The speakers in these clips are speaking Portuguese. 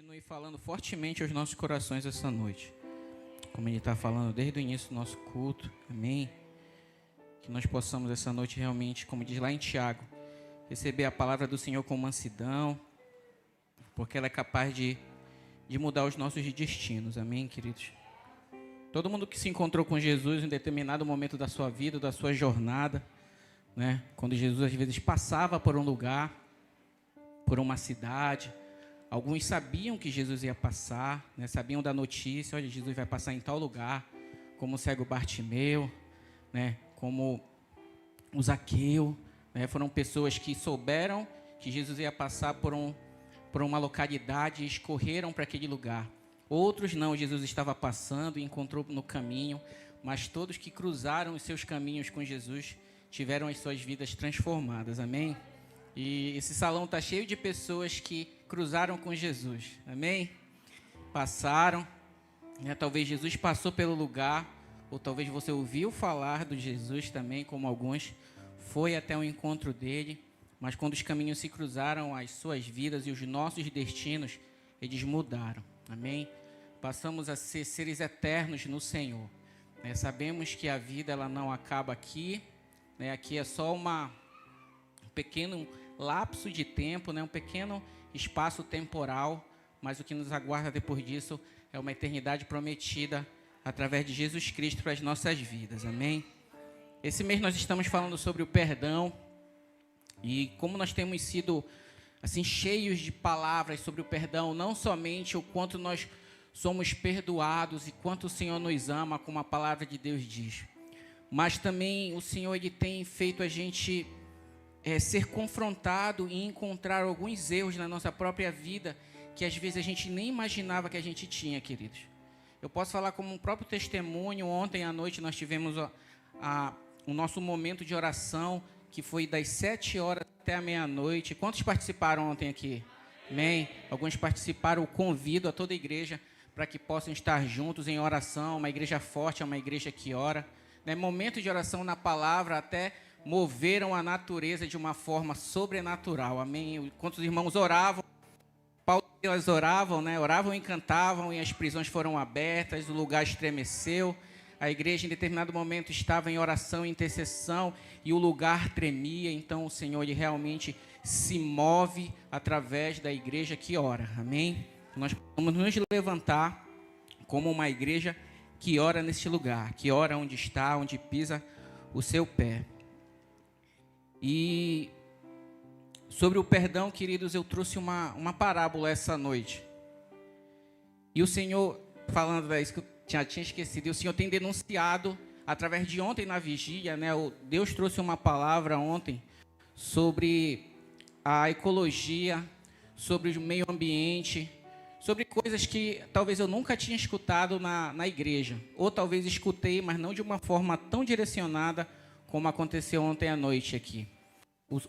continue falando fortemente aos nossos corações essa noite. Como Ele está falando desde o início do nosso culto. Amém? Que nós possamos essa noite realmente, como diz lá em Tiago, receber a palavra do Senhor com mansidão, porque ela é capaz de mudar os nossos destinos. Amém, queridos? Todo mundo que se encontrou com Jesus em determinado momento da sua vida, da sua jornada, né? Quando Jesus às vezes passava por um lugar, por uma cidade, alguns sabiam que Jesus ia passar, né? Sabiam da notícia, olha, Jesus vai passar em tal lugar, como o cego Bartimeu, né? Como o Zaqueu, né? Foram pessoas que souberam que Jesus ia passar por uma localidade e escorreram para aquele lugar. Outros não, Jesus estava passando e encontrou no caminho, mas todos que cruzaram os seus caminhos com Jesus tiveram as suas vidas transformadas, amém? E esse salão está cheio de pessoas que cruzaram com Jesus, amém? Passaram, né? Talvez Jesus passou pelo lugar, ou talvez você ouviu falar do Jesus também, como alguns, foi até o encontro dele, mas quando os caminhos se cruzaram, as suas vidas e os nossos destinos, eles mudaram, amém? Passamos a ser seres eternos no Senhor, né? Sabemos que a vida ela não acaba aqui, né? Aqui é só um pequeno lapso de tempo, né? Um pequeno espaço temporal, mas o que nos aguarda depois disso é uma eternidade prometida através de Jesus Cristo para as nossas vidas, amém? Esse mês nós estamos falando sobre o perdão e como nós temos sido assim cheios de palavras sobre o perdão, não somente o quanto nós somos perdoados e quanto o Senhor nos ama, como a palavra de Deus diz, mas também o Senhor ele tem feito a gente ser confrontado e encontrar alguns erros na nossa própria vida que às vezes a gente nem imaginava que a gente tinha, queridos. Eu posso falar como um próprio testemunho. Ontem à noite nós tivemos o nosso momento de oração, que foi das 7 horas até a meia-noite. Quantos participaram ontem aqui? Amém? Alguns participaram. Eu convido a toda a igreja para que possam estar juntos em oração. Uma igreja forte é uma igreja que ora, né? Momento de oração na palavra até moveram a natureza de uma forma sobrenatural. Amém? Quantos irmãos oravam? Paulo e elas oravam, né? Oravam e cantavam e as prisões foram abertas, o lugar estremeceu. A igreja em determinado momento estava em oração e intercessão e o lugar tremia. Então o Senhor ele realmente se move através da igreja que ora. Amém? Nós vamos nos levantar como uma igreja que ora neste lugar, que ora onde está, onde pisa o seu pé. E sobre o perdão, queridos, eu trouxe uma parábola essa noite. E o Senhor, falando isso que eu já tinha esquecido, e o Senhor tem denunciado, através de ontem na vigília, né? Deus trouxe uma palavra ontem sobre a ecologia, sobre o meio ambiente, sobre coisas que talvez eu nunca tinha escutado na igreja. Ou talvez escutei, mas não de uma forma tão direcionada como aconteceu ontem à noite aqui.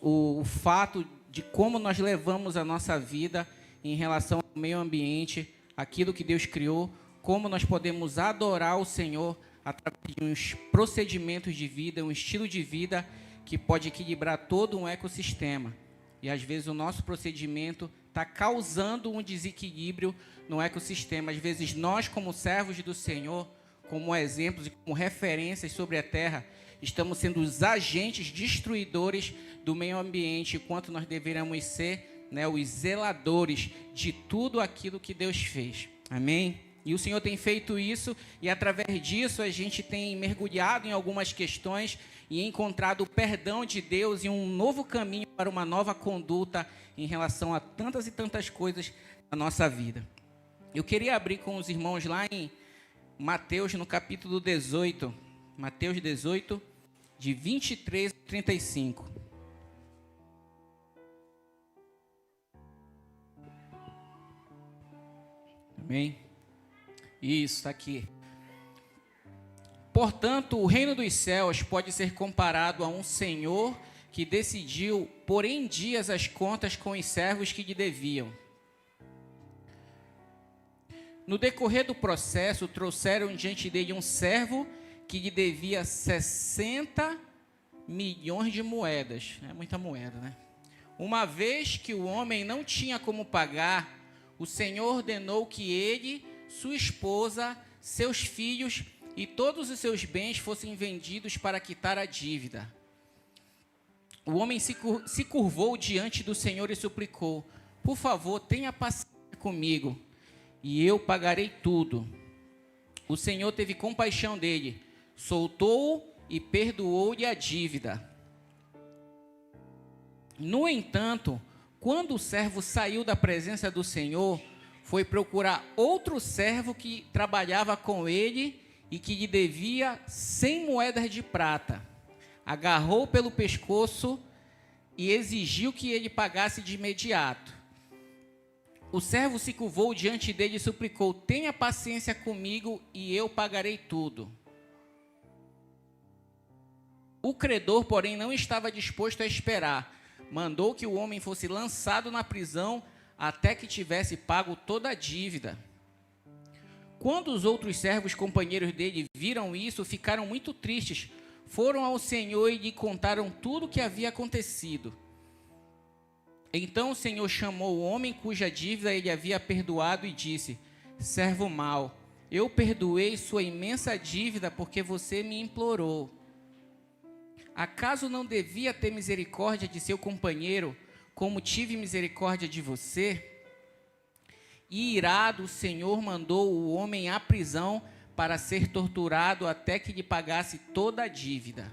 O fato de como nós levamos a nossa vida em relação ao meio ambiente, aquilo que Deus criou, como nós podemos adorar o Senhor através de uns procedimentos de vida, um estilo de vida que pode equilibrar todo um ecossistema. E às vezes o nosso procedimento está causando um desequilíbrio no ecossistema. Às vezes nós, como servos do Senhor, como exemplos e como referências sobre a terra, estamos sendo os agentes destruidores do meio ambiente, enquanto nós deveríamos ser, né, os zeladores de tudo aquilo que Deus fez. Amém? E o Senhor tem feito isso, e através disso a gente tem mergulhado em algumas questões e encontrado o perdão de Deus e um novo caminho para uma nova conduta em relação a tantas e tantas coisas na nossa vida. Eu queria abrir com os irmãos lá em Mateus, no capítulo 18. Mateus 18, de 23 a 35. Amém? Isso, está aqui. Portanto, o reino dos céus pode ser comparado a um senhor que decidiu pôr em dias as contas com os servos que lhe deviam. No decorrer do processo, trouxeram diante dele um servo que lhe devia 60 milhões de moedas. É muita moeda, né? Uma vez que o homem não tinha como pagar, o Senhor ordenou que ele, sua esposa, seus filhos e todos os seus bens fossem vendidos para quitar a dívida. O homem se curvou diante do Senhor e suplicou: por favor, tenha paciência comigo, e eu pagarei tudo. O Senhor teve compaixão dele, soltou-o e perdoou-lhe a dívida. No entanto, quando o servo saiu da presença do Senhor, foi procurar outro servo que trabalhava com ele e que lhe devia 100 moedas de prata. Agarrou pelo pescoço e exigiu que ele pagasse de imediato. O servo se curvou diante dele e suplicou: tenha paciência comigo e eu pagarei tudo. O credor, porém, não estava disposto a esperar. Mandou que o homem fosse lançado na prisão até que tivesse pago toda a dívida. Quando os outros servos companheiros dele viram isso, ficaram muito tristes. Foram ao Senhor e lhe contaram tudo o que havia acontecido. Então o Senhor chamou o homem cuja dívida ele havia perdoado e disse: servo mau, eu perdoei sua imensa dívida porque você me implorou. Acaso não devia ter misericórdia de seu companheiro, como tive misericórdia de você? E irado, o Senhor mandou o homem à prisão para ser torturado até que lhe pagasse toda a dívida.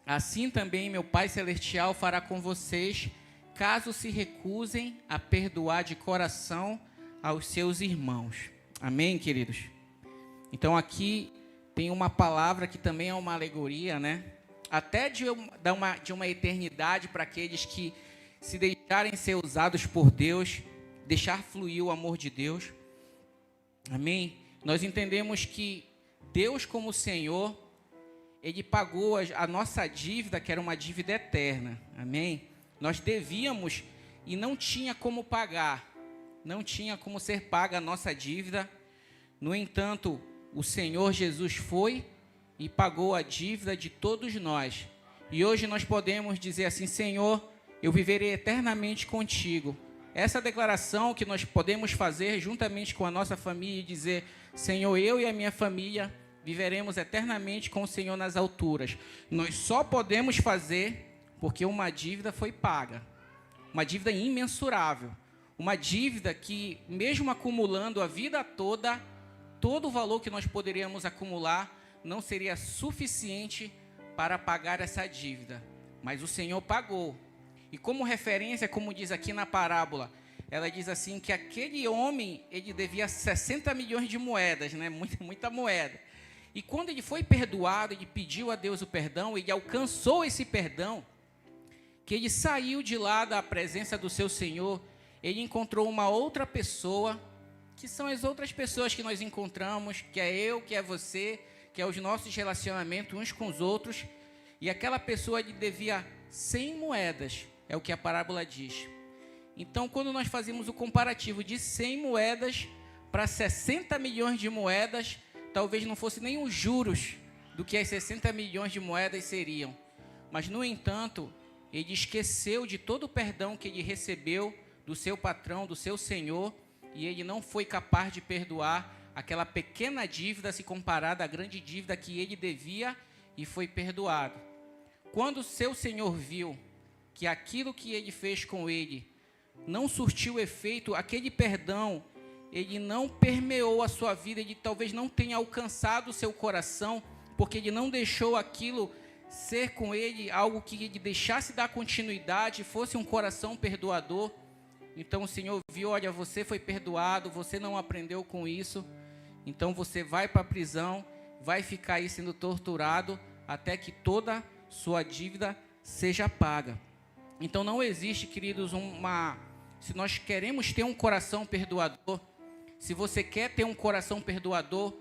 Assim também meu Pai Celestial fará com vocês, caso se recusem a perdoar de coração aos seus irmãos. Amém, queridos? Então aqui tem uma palavra que também é uma alegoria, né? Até de uma eternidade para aqueles que se deixarem ser usados por Deus, deixar fluir o amor de Deus. Amém? Nós entendemos que Deus, como Senhor, Ele pagou a nossa dívida, que era uma dívida eterna. Amém? Nós devíamos e não tinha como pagar, não tinha como ser paga a nossa dívida. No entanto, o Senhor Jesus foi e pagou a dívida de todos nós. E hoje nós podemos dizer assim: Senhor, eu viverei eternamente contigo. Essa declaração que nós podemos fazer juntamente com a nossa família e dizer: Senhor, eu e a minha família viveremos eternamente com o Senhor nas alturas. Nós só podemos fazer porque uma dívida foi paga. Uma dívida imensurável. Uma dívida que, mesmo acumulando a vida toda, todo o valor que nós poderíamos acumular não seria suficiente para pagar essa dívida. Mas o Senhor pagou. E como referência, como diz aqui na parábola, ela diz assim que aquele homem, ele devia 60 milhões de moedas, né? Muita moeda. E quando ele foi perdoado, ele pediu a Deus o perdão, ele alcançou esse perdão, que ele saiu de lá da presença do seu Senhor, ele encontrou uma outra pessoa, que são as outras pessoas que nós encontramos, que é eu, que é você, que é os nossos relacionamentos uns com os outros, e aquela pessoa lhe devia 100 moedas, é o que a parábola diz. Então, quando nós fazemos o comparativo de 100 moedas para 60 milhões de moedas, talvez não fosse nem os juros do que as 60 milhões de moedas seriam. Mas, no entanto, ele esqueceu de todo o perdão que ele recebeu do seu patrão, do seu senhor, e ele não foi capaz de perdoar aquela pequena dívida se comparada à grande dívida que ele devia, e foi perdoado. Quando o seu senhor viu que aquilo que ele fez com ele não surtiu efeito, aquele perdão, ele não permeou a sua vida, ele talvez não tenha alcançado o seu coração, porque ele não deixou aquilo ser com ele algo que ele deixasse dar continuidade, fosse um coração perdoador. Então o Senhor viu: olha, você foi perdoado, você não aprendeu com isso, então você vai para a prisão, vai ficar aí sendo torturado até que toda sua dívida seja paga. Então não existe, queridos, se nós queremos ter um coração perdoador, se você quer ter um coração perdoador,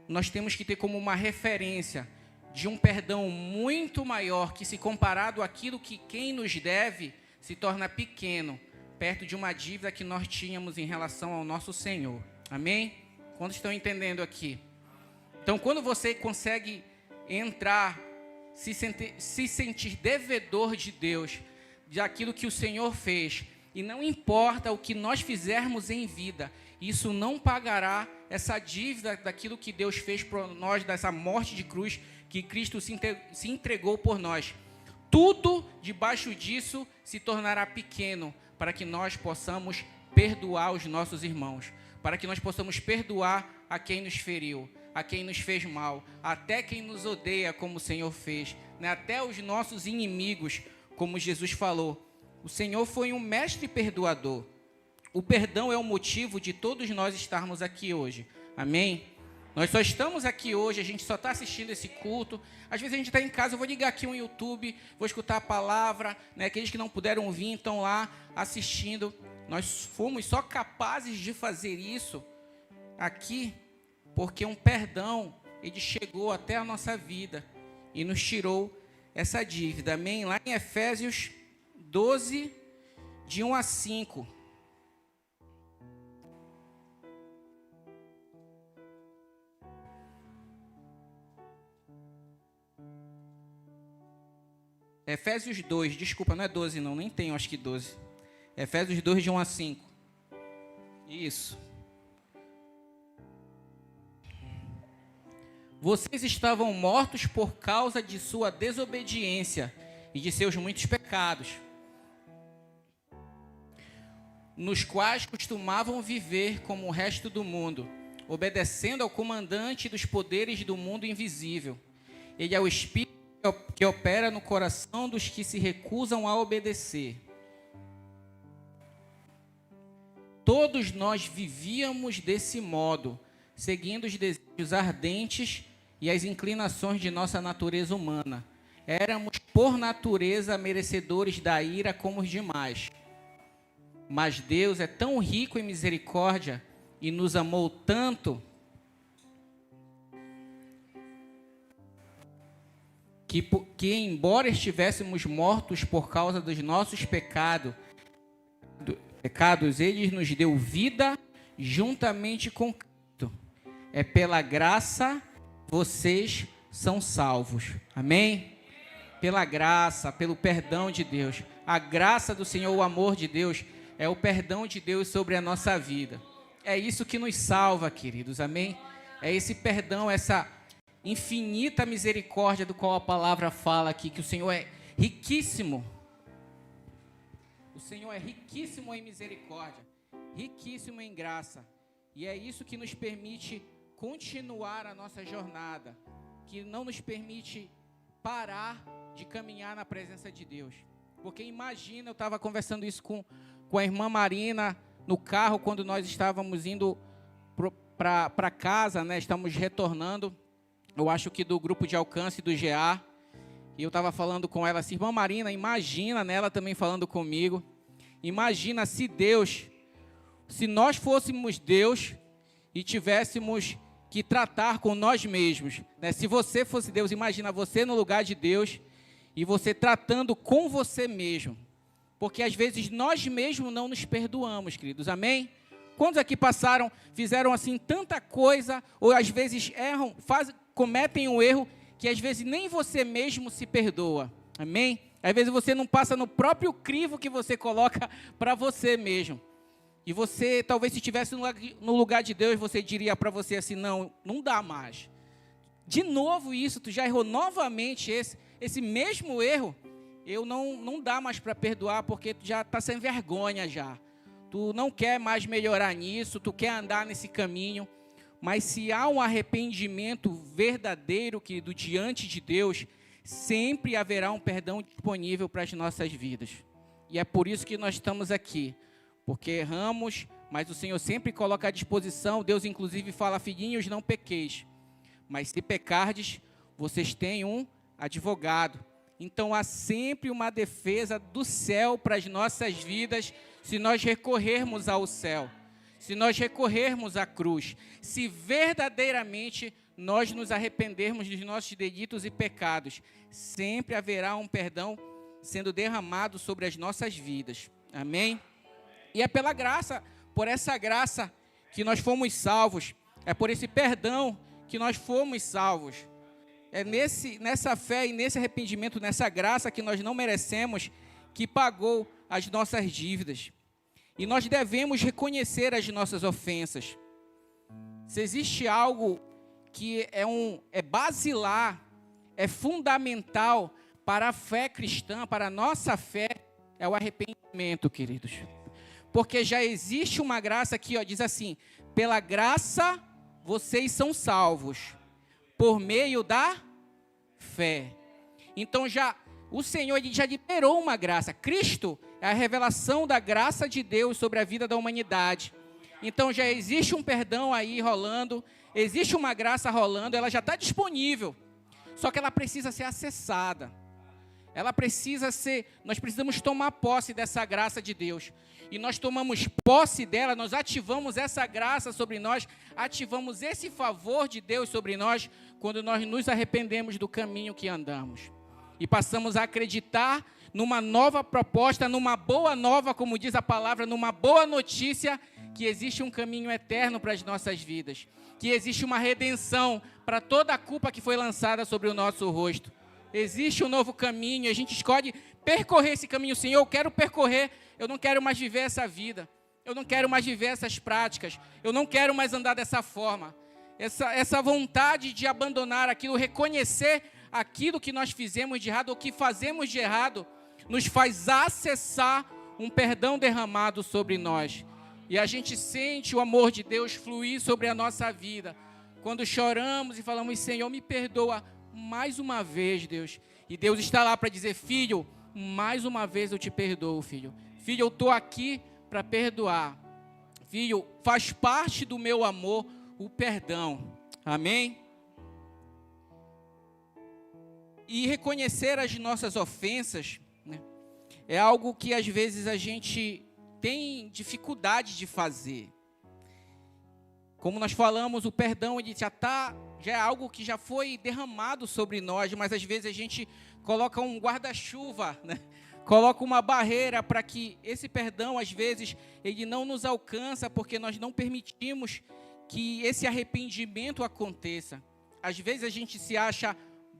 nós temos que ter como uma referência de um perdão muito maior, que se comparado àquilo que quem nos deve, se torna pequeno, perto de uma dívida que nós tínhamos em relação ao nosso Senhor. Amém? Quantos estão entendendo aqui? Então, quando você consegue entrar, se sentir devedor de Deus, de aquilo que o Senhor fez, E não importa o que nós fizermos em vida, isso não pagará essa dívida daquilo que Deus fez por nós, dessa morte de cruz que Cristo se entregou por nós. Tudo debaixo disso se tornará pequeno para que nós possamos perdoar os nossos irmãos, para que nós possamos perdoar a quem nos feriu, a quem nos fez mal, até quem nos odeia, como o Senhor fez, né? Até os nossos inimigos, como Jesus falou. O Senhor foi um mestre perdoador. O perdão é o motivo de todos nós estarmos aqui hoje. Amém? Nós só estamos aqui hoje, a gente só está assistindo esse culto. Às vezes a gente está em casa, eu vou ligar aqui um YouTube, vou escutar a palavra, né? Aqueles que não puderam vir estão lá assistindo. Nós fomos só capazes de fazer isso aqui porque um perdão, ele chegou até a nossa vida e nos tirou essa dívida. Amém? Lá em Efésios 12, de 1 a 5. Efésios 2, desculpa, não é 12 não, nem tenho, acho que 12. Efésios 2, de 1 a 5. Isso. Vocês estavam mortos por causa de sua desobediência e de seus muitos pecados, nos quais costumavam viver como o resto do mundo, obedecendo ao comandante dos poderes do mundo invisível. Ele é o Espírito que opera no coração dos que se recusam a obedecer. Todos nós vivíamos desse modo, seguindo os desejos ardentes e as inclinações de nossa natureza humana. Éramos, por natureza, merecedores da ira como os demais. Mas Deus é tão rico em misericórdia e nos amou tanto que embora estivéssemos mortos por causa dos nossos pecados, Ele nos deu vida juntamente com Cristo. É pela graça vocês são salvos. Amém? Pela graça, pelo perdão de Deus. A graça do Senhor, o amor de Deus, é o perdão de Deus sobre a nossa vida. É isso que nos salva, queridos. Amém? É esse perdão, essa infinita misericórdia do qual a palavra fala aqui, que o Senhor é riquíssimo. O Senhor é riquíssimo em misericórdia, riquíssimo em graça. E é isso que nos permite continuar a nossa jornada, que não nos permite parar de caminhar na presença de Deus. Porque imagina, eu estava conversando isso com a irmã Marina no carro, quando nós estávamos indo para casa, né? Estamos retornando, eu acho que do grupo de alcance do GA, e eu estava falando com ela assim, irmã Marina, imagina, né, ela também falando comigo, imagina se nós fôssemos Deus e tivéssemos que tratar com nós mesmos, né? Se você fosse Deus, imagina você no lugar de Deus e você tratando com você mesmo, porque às vezes nós mesmos não nos perdoamos, queridos, amém? Quantos aqui fizeram assim tanta coisa, ou às vezes erram, cometem um erro que às vezes nem você mesmo se perdoa, amém? Às vezes você não passa no próprio crivo que você coloca para você mesmo. E você, talvez se estivesse no lugar de Deus, você diria para você assim, não dá mais. De novo isso, tu já errou novamente esse mesmo erro, não dá mais para perdoar, porque tu já está sem vergonha já. Tu não quer mais melhorar nisso, tu quer andar nesse caminho. Mas se há um arrependimento verdadeiro, querido, diante de Deus, sempre haverá um perdão disponível para as nossas vidas. E é por isso que nós estamos aqui. Porque erramos, mas o Senhor sempre coloca à disposição. Deus inclusive fala, filhinhos, não pequeis. Mas se pecardes, vocês têm um advogado. Então há sempre uma defesa do céu para as nossas vidas, se nós recorrermos ao céu. Se nós recorrermos à cruz, se verdadeiramente nós nos arrependermos dos nossos delitos e pecados, sempre haverá um perdão sendo derramado sobre as nossas vidas. Amém? E é pela graça, por essa graça que nós fomos salvos. É por esse perdão que nós fomos salvos. É nessa fé e nesse arrependimento, nessa graça que nós não merecemos, que pagou as nossas dívidas. E nós devemos reconhecer as nossas ofensas. Se existe algo que é basilar, é fundamental para a fé cristã, para a nossa fé, é o arrependimento, queridos. Porque já existe uma graça aqui, diz assim: pela graça vocês são salvos, por meio da fé. Então o Senhor já liberou uma graça. Cristo é a revelação da graça de Deus sobre a vida da humanidade. Então já existe um perdão aí rolando, existe uma graça rolando, ela já está disponível. Só que ela precisa ser acessada. Nós precisamos tomar posse dessa graça de Deus. E nós tomamos posse dela, nós ativamos essa graça sobre nós, ativamos esse favor de Deus sobre nós, quando nós nos arrependemos do caminho que andamos. E passamos a acreditar numa nova proposta, numa boa nova, como diz a palavra, numa boa notícia, que existe um caminho eterno para as nossas vidas. Que existe uma redenção para toda a culpa que foi lançada sobre o nosso rosto. Existe um novo caminho, a gente escolhe percorrer esse caminho. Senhor, eu quero percorrer, eu não quero mais viver essa vida. Eu não quero mais viver essas práticas. Eu não quero mais andar dessa forma. Essa vontade de abandonar aquilo, reconhecer aquilo que nós fizemos de errado, ou que fazemos de errado, nos faz acessar um perdão derramado sobre nós. E a gente sente o amor de Deus fluir sobre a nossa vida. Quando choramos e falamos: Senhor, me perdoa mais uma vez, Deus. E Deus está lá para dizer: filho, mais uma vez eu te perdoo, filho. Filho, eu estou aqui para perdoar. Filho, faz parte do meu amor o perdão. Amém? E reconhecer as nossas ofensas, né, é algo que às vezes a gente tem dificuldade de fazer. Como nós falamos, o perdão ele já é algo que já foi derramado sobre nós, mas às vezes a gente coloca um guarda-chuva, né? Coloca uma barreira para que esse perdão, às vezes, ele não nos alcança, porque nós não permitimos que esse arrependimento aconteça. Às vezes a gente se acha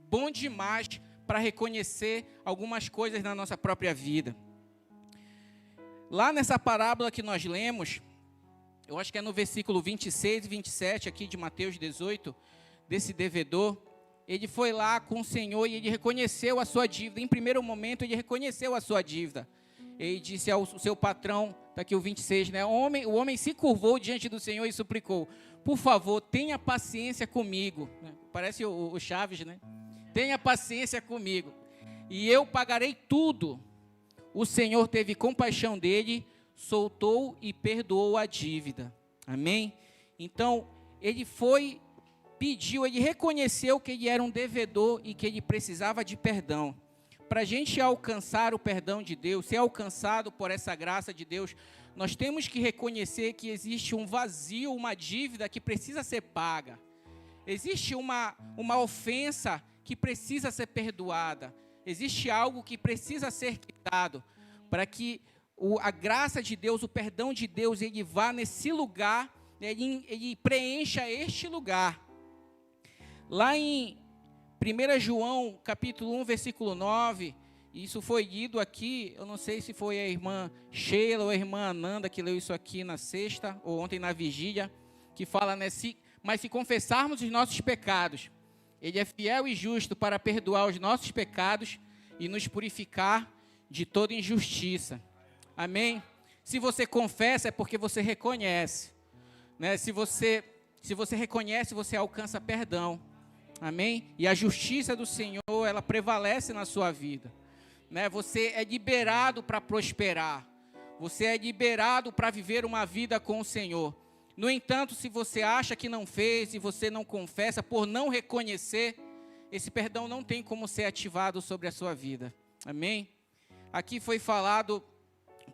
bom demais para reconhecer algumas coisas na nossa própria vida. Lá nessa parábola que nós lemos, eu acho que é no versículo 26 e 27 aqui de Mateus 18, desse devedor, ele foi lá com o Senhor e ele reconheceu a sua dívida. Em primeiro momento, ele reconheceu a sua dívida. Ele disse ao seu patrão, está aqui o 26, né? O homem se curvou diante do Senhor e suplicou: por favor, tenha paciência comigo. Parece o Chaves, né? Tenha paciência comigo, e eu pagarei tudo. O Senhor teve compaixão dele, soltou e perdoou a dívida. Amém? Então, ele ele reconheceu que ele era um devedor e que ele precisava de perdão. Para a gente alcançar o perdão de Deus, ser alcançado por essa graça de Deus, nós temos que reconhecer que existe um vazio, uma dívida que precisa ser paga. Existe uma ofensa que precisa ser perdoada. Existe algo que precisa ser quitado, para que a graça de Deus, o perdão de Deus, ele vá nesse lugar, ele preencha este lugar. Lá em 1 João, capítulo 1, versículo 9, isso foi lido aqui, eu não sei se foi a irmã Sheila ou a irmã Ananda que leu isso aqui na sexta, ou ontem na vigília, que fala, né, mas se confessarmos os nossos pecados, Ele é fiel e justo para perdoar os nossos pecados e nos purificar de toda injustiça. Amém? Se você confessa, é porque você reconhece, né? Se você reconhece, você alcança perdão. Amém? E a justiça do Senhor, ela prevalece na sua vida, né? Você é liberado para prosperar. Você é liberado para viver uma vida com o Senhor. No entanto, se você acha que não fez e você não confessa, por não reconhecer, esse perdão não tem como ser ativado sobre a sua vida. Amém? Aqui foi falado,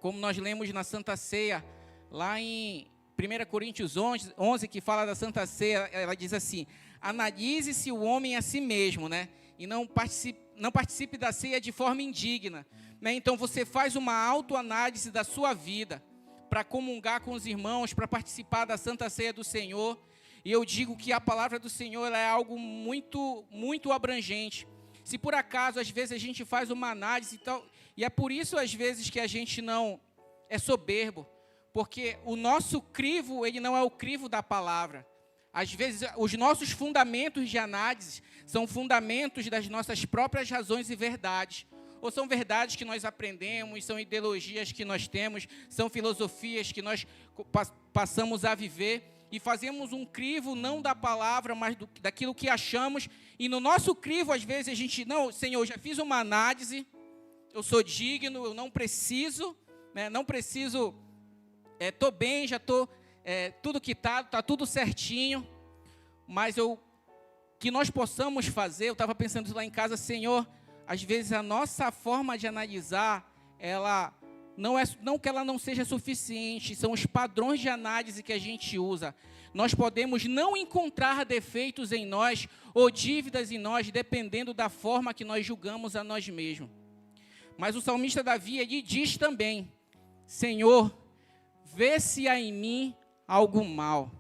como nós lemos na Santa Ceia, lá em 1 Coríntios 11, que fala da Santa Ceia, ela diz assim: analise-se o homem a si mesmo, né? E não participe da ceia de forma indigna, né? Então você faz uma autoanálise da sua vida, para comungar com os irmãos, para participar da Santa Ceia do Senhor. E eu digo que a palavra do Senhor ela é algo muito, muito abrangente. Se por acaso, às vezes, a gente faz uma análise e tal, e é por isso, às vezes, que a gente não é soberbo, Porque o nosso crivo, ele não é o crivo da palavra. Às vezes, os nossos fundamentos de análise são fundamentos das nossas próprias razões e verdades. Ou são verdades que nós aprendemos, são ideologias que nós temos, são filosofias que nós passamos a viver. E fazemos um crivo não da palavra, mas daquilo que achamos. E no nosso crivo, às vezes, a gente, não, Senhor, eu já fiz uma análise, eu sou digno, eu não preciso, né, não preciso, estou bem, já estou, tudo quitado, está tudo certinho. Mas que nós possamos fazer, eu estava pensando lá em casa, Senhor, às vezes a nossa forma de analisar, ela não que ela não seja suficiente, são os padrões de análise que a gente usa. Nós podemos não encontrar defeitos em nós ou dívidas em nós, dependendo da forma que nós julgamos a nós mesmos. Mas o salmista Davi, ele diz também, Senhor, vê se há em mim algo mal.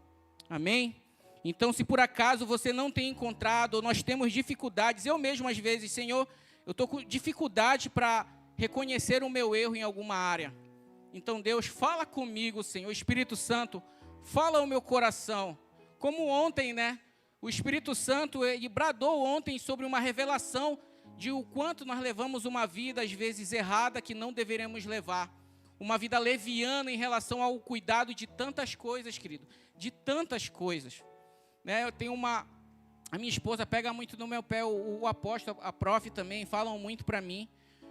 Amém? Então, se por acaso você não tem encontrado, ou nós temos dificuldades, eu mesmo às vezes, Senhor, eu estou com dificuldade para reconhecer o meu erro em alguma área. Então, Deus, fala comigo, Senhor. Espírito Santo, fala ao meu coração. Como ontem, né? O Espírito Santo, ele bradou ontem sobre uma revelação de o quanto nós levamos uma vida, às vezes, errada, que não deveríamos levar. Uma vida leviana em relação ao cuidado de tantas coisas, querido. De tantas coisas. Né? Eu tenho a minha esposa pega muito no meu pé, o apóstolo, a prof também, falam muito para mim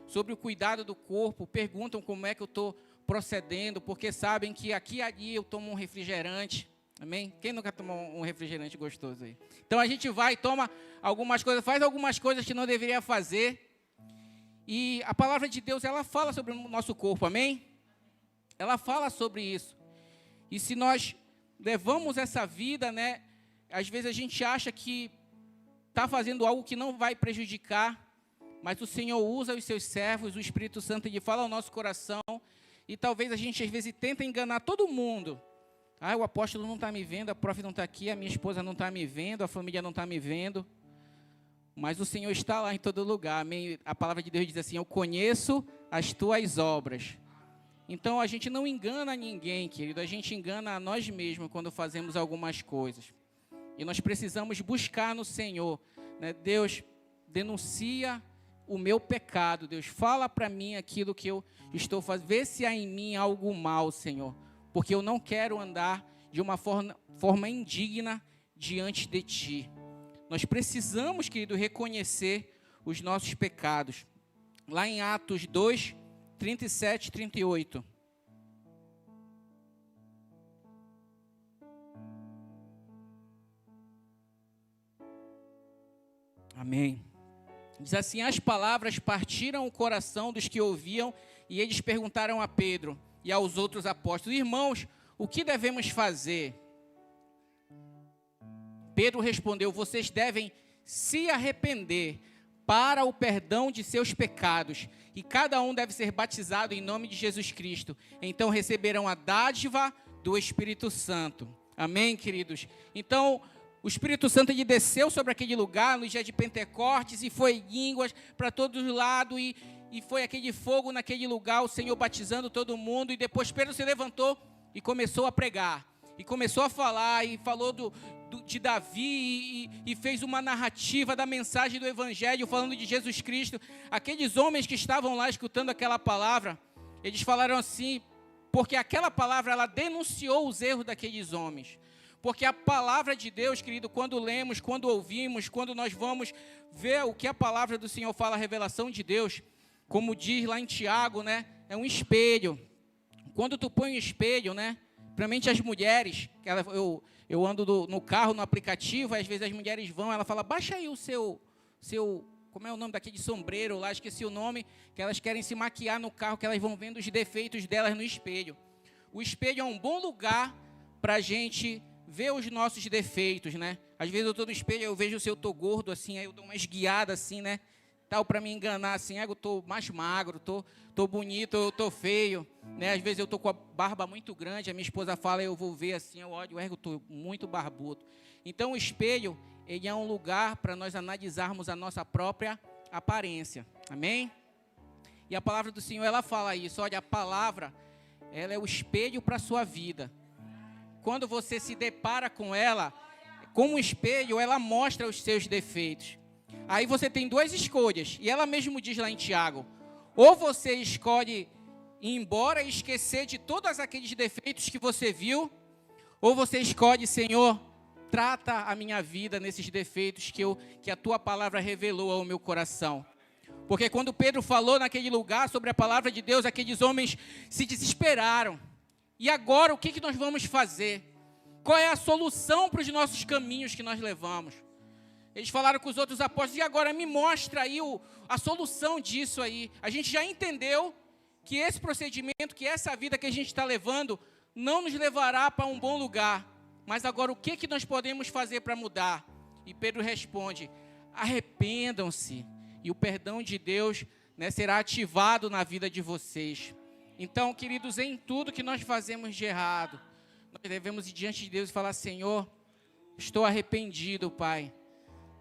sobre o cuidado do corpo, perguntam como é que eu estou procedendo, porque sabem que aqui e ali eu tomo um refrigerante, amém? Quem nunca tomou um refrigerante gostoso aí? Então a gente vai, toma algumas coisas, faz algumas coisas que não deveria fazer, e a palavra de Deus, ela fala sobre o nosso corpo, amém? Ela fala sobre isso, e se nós levamos essa vida, né, às vezes a gente acha que está fazendo algo que não vai prejudicar, mas o Senhor usa os seus servos, o Espírito Santo, ele fala ao nosso coração, e talvez a gente às vezes tenta enganar todo mundo. Ah, o apóstolo não está me vendo, a prof não está aqui, a minha esposa não está me vendo, a família não está me vendo, mas o Senhor está lá em todo lugar, amém? A palavra de Deus diz assim, eu conheço as tuas obras. Então a gente não engana ninguém, querido, a gente engana a nós mesmos quando fazemos algumas coisas. E nós precisamos buscar no Senhor, né? Deus, denuncia o meu pecado, Deus, fala para mim aquilo que eu estou fazendo, vê se há em mim algo mal, Senhor, porque eu não quero andar de uma forma indigna diante de Ti. Nós precisamos, querido, reconhecer os nossos pecados. Lá em Atos 2, 37 e 38. Amém. Diz assim, as palavras partiram o coração dos que ouviam, e eles perguntaram a Pedro e aos outros apóstolos, irmãos, o que devemos fazer? Pedro respondeu, vocês devem se arrepender para o perdão de seus pecados, e cada um deve ser batizado em nome de Jesus Cristo, então receberão a dádiva do Espírito Santo. Amém, queridos? Então, o Espírito Santo ele desceu sobre aquele lugar no dia de Pentecostes e foi línguas para todos os lados e foi aquele fogo naquele lugar, o Senhor batizando todo mundo. E depois Pedro se levantou e começou a pregar. E começou a falar e falou de Davi e fez uma narrativa da mensagem do Evangelho falando de Jesus Cristo. Aqueles homens que estavam lá escutando aquela palavra, eles falaram assim, porque aquela palavra ela denunciou os erros daqueles homens. Porque a palavra de Deus, querido, quando lemos, quando ouvimos, quando nós vamos ver o que a palavra do Senhor fala, a revelação de Deus, como diz lá em Tiago, né? É um espelho. Quando tu põe um espelho, né? Principalmente as mulheres, eu ando no carro, no aplicativo, às vezes as mulheres vão, ela fala, baixa aí o seu, como é o nome daquele sombreiro lá, esqueci o nome, que elas querem se maquiar no carro, que elas vão vendo os defeitos delas no espelho. O espelho é um bom lugar para a gente ver os nossos defeitos, né? Às vezes eu estou no espelho, eu vejo se eu estou gordo, assim, aí eu dou uma esguiada, assim, né? Tal, para me enganar, assim, eu estou mais magro, estou bonito, eu estou feio, né? Às vezes eu estou com a barba muito grande, a minha esposa fala, eu vou ver assim, eu olho, eu estou muito barbudo. Então o espelho, ele é um lugar para nós analisarmos a nossa própria aparência, amém? E a palavra do Senhor, ela fala isso, olha, a palavra, ela é o espelho para a sua vida. Quando você se depara com ela, como um espelho, ela mostra os seus defeitos. Aí você tem duas escolhas, e ela mesmo diz lá em Tiago: ou você escolhe ir embora e esquecer de todos aqueles defeitos que você viu, ou você escolhe, Senhor, trata a minha vida nesses defeitos que a tua palavra revelou ao meu coração. Porque quando Pedro falou naquele lugar sobre a palavra de Deus, aqueles homens se desesperaram. E agora o que nós vamos fazer? Qual é a solução para os nossos caminhos que nós levamos? Eles falaram com os outros apóstolos: e agora me mostra aí a solução disso aí. A gente já entendeu que esse procedimento, que essa vida que a gente está levando, não nos levará para um bom lugar. Mas agora o que nós podemos fazer para mudar? E Pedro responde: arrependam-se, e o perdão de Deus, né, será ativado na vida de vocês. Então, queridos, em tudo que nós fazemos de errado, nós devemos ir diante de Deus e falar: Senhor, estou arrependido, Pai.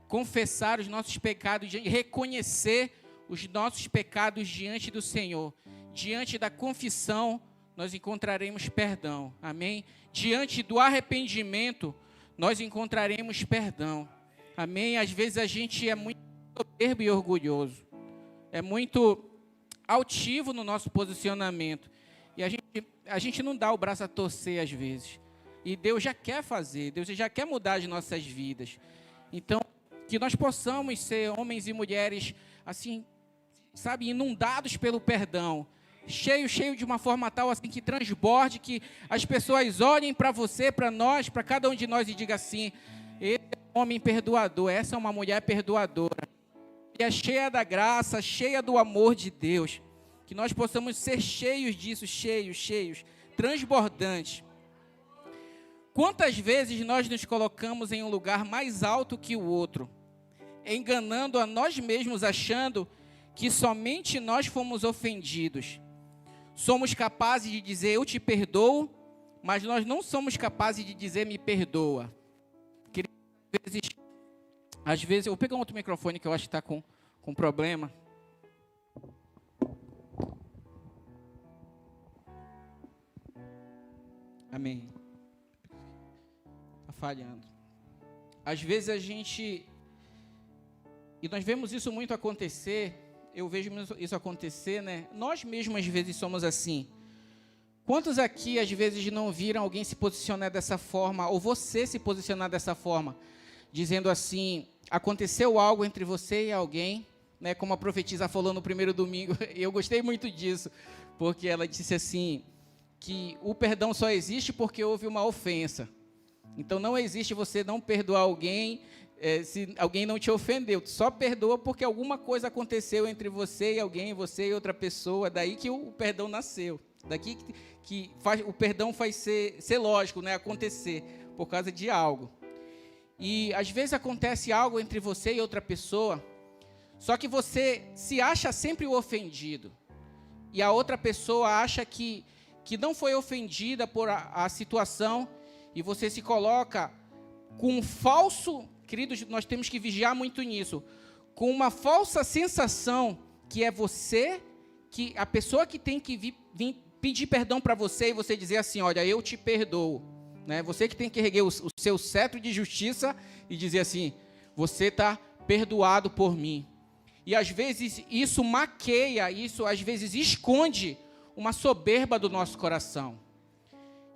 Confessar os nossos pecados, reconhecer os nossos pecados diante do Senhor. Diante da confissão, nós encontraremos perdão. Amém? Diante do arrependimento, nós encontraremos perdão. Amém? Às vezes a gente é muito soberbo e orgulhoso. É muito altivo no nosso posicionamento. E a gente não dá o braço a torcer às vezes. E Deus já quer fazer, Deus já quer mudar as nossas vidas. Então, que nós possamos ser homens e mulheres, assim, sabe, inundados pelo perdão. Cheio de uma forma tal, assim, que transborde, que as pessoas olhem para você, para nós, para cada um de nós e digam assim: esse é um homem perdoador, essa é uma mulher perdoadora. E é cheia da graça, cheia do amor de Deus. Que nós possamos ser cheios disso, cheios, transbordantes. Quantas vezes nós nos colocamos em um lugar mais alto que o outro, enganando a nós mesmos, achando que somente nós fomos ofendidos. Somos capazes de dizer: eu te perdoo, mas nós não somos capazes de dizer: me perdoa. Às vezes, eu vou pegar um outro microfone que eu acho que está com problema. Amém. Está falhando. Às vezes a gente... E nós vemos isso muito acontecer, eu vejo isso acontecer, né? Nós mesmos às vezes somos assim. Quantos aqui às vezes não viram alguém se posicionar dessa forma, ou você se posicionar dessa forma, dizendo assim: aconteceu algo entre você e alguém, né? Como a profetisa falou no primeiro domingo, eu gostei muito disso, porque ela disse assim, que o perdão só existe porque houve uma ofensa. Então não existe você não perdoar alguém, se alguém não te ofendeu. Só perdoa porque alguma coisa aconteceu entre você e alguém, você e outra pessoa. Daí que o perdão nasceu. Daqui que o perdão faz ser lógico, né? Acontecer por causa de algo. E às vezes acontece algo entre você e outra pessoa, só que você se acha sempre o ofendido. E a outra pessoa acha que não foi ofendida por a situação, e você se coloca com um falso... Queridos, nós temos que vigiar muito nisso. Com uma falsa sensação que é você, que a pessoa que tem que vir pedir perdão para você e você dizer assim: olha, eu te perdoo. Né? Você que tem que erguer o seu cetro de justiça e dizer assim: você está perdoado por mim. E às vezes isso maqueia, isso às vezes esconde uma soberba do nosso coração.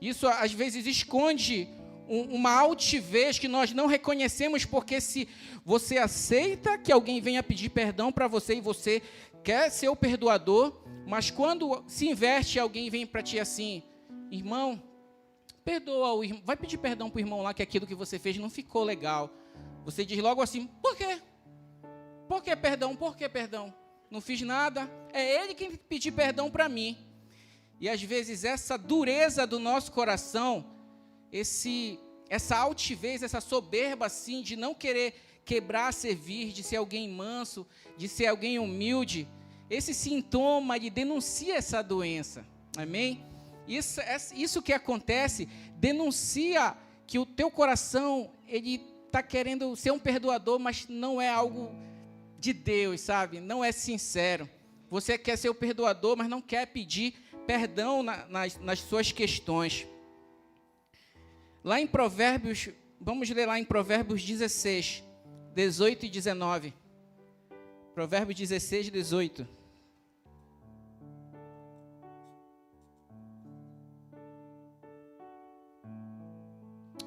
Isso às vezes esconde uma altivez que nós não reconhecemos, porque se você aceita que alguém venha pedir perdão para você e você quer ser o perdoador, mas quando se inverte, alguém vem para ti assim: irmão, perdoa o irmão, vai pedir perdão para o irmão lá que aquilo que você fez não ficou legal. Você diz logo assim: por quê? Por que perdão? Por que perdão? Não fiz nada, é ele quem pediu perdão para mim. E às vezes essa dureza do nosso coração, essa altivez, essa soberba assim, de não querer quebrar, servir, de ser alguém manso, de ser alguém humilde, esse sintoma, ele denuncia essa doença, amém? Isso que acontece, denuncia que o teu coração, ele está querendo ser um perdoador, mas não é algo de Deus, sabe? Não é sincero. Você quer ser o perdoador, mas não quer pedir perdão nas suas questões. Lá em Provérbios, vamos ler lá em Provérbios 16, 18 e 19. Provérbios 16, 18.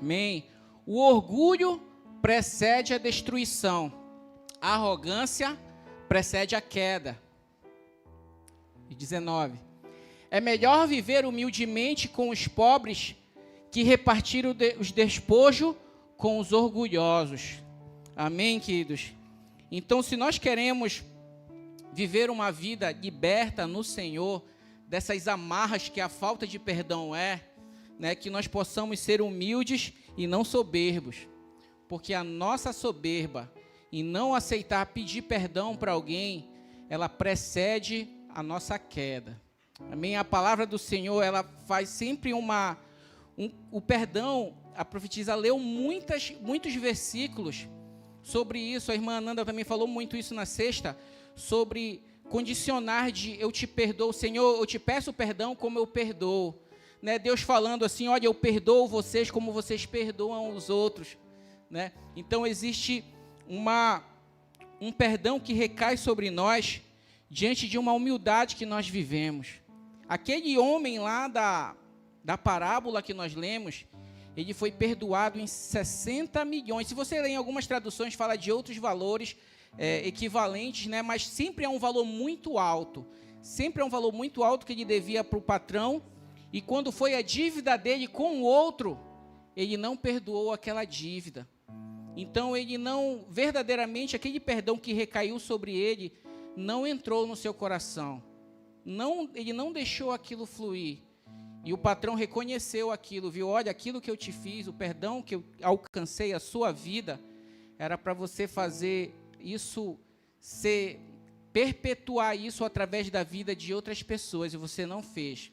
Amém. O orgulho precede a destruição. A arrogância precede a queda. E 19. É melhor viver humildemente com os pobres que repartir os despojos com os orgulhosos. Amém, queridos? Então, se nós queremos viver uma vida liberta no Senhor, dessas amarras que a falta de perdão é, né, que nós possamos ser humildes e não soberbos, porque a nossa soberba em não aceitar pedir perdão para alguém, ela precede a nossa queda. Amém? A palavra do Senhor, ela faz sempre o perdão. A profetisa leu muitos versículos sobre isso. A irmã Ananda também falou muito isso na sexta, sobre condicionar de eu te perdoo, Senhor, eu te peço perdão como eu perdoo. Né, Deus falando assim, olha, eu perdoo vocês como vocês perdoam os outros. Né? Então, existe um perdão que recai sobre nós diante de uma humildade que nós vivemos. Aquele homem lá da parábola que nós lemos, ele foi perdoado em 60 milhões. Se você ler em algumas traduções, fala de outros valores equivalentes, né? Mas sempre é um valor muito alto. Sempre é um valor muito alto que ele devia para o patrão. E quando foi a dívida dele com o outro, ele não perdoou aquela dívida. Então, ele não, verdadeiramente, aquele perdão que recaiu sobre ele, não entrou no seu coração. Ele não deixou aquilo fluir. E o patrão reconheceu aquilo, viu? Olha, aquilo que eu te fiz, o perdão que eu alcancei a sua vida, era para você fazer isso, perpetuar isso através da vida de outras pessoas, e você não fez.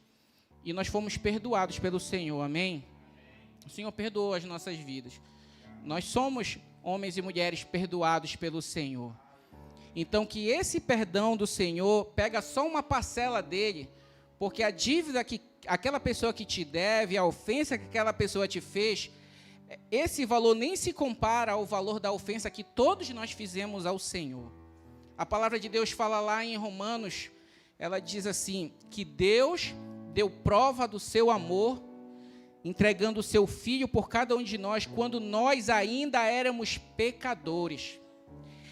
E nós fomos perdoados pelo Senhor, amém? O Senhor perdoou as nossas vidas. Nós somos homens e mulheres perdoados pelo Senhor. Então, que esse perdão do Senhor pega só uma parcela dele, porque a dívida que aquela pessoa que te deve, a ofensa que aquela pessoa te fez, esse valor nem se compara ao valor da ofensa que todos nós fizemos ao Senhor. A palavra de Deus fala lá em Romanos, ela diz assim, que Deus deu prova do seu amor, entregando o seu Filho por cada um de nós, quando nós ainda éramos pecadores.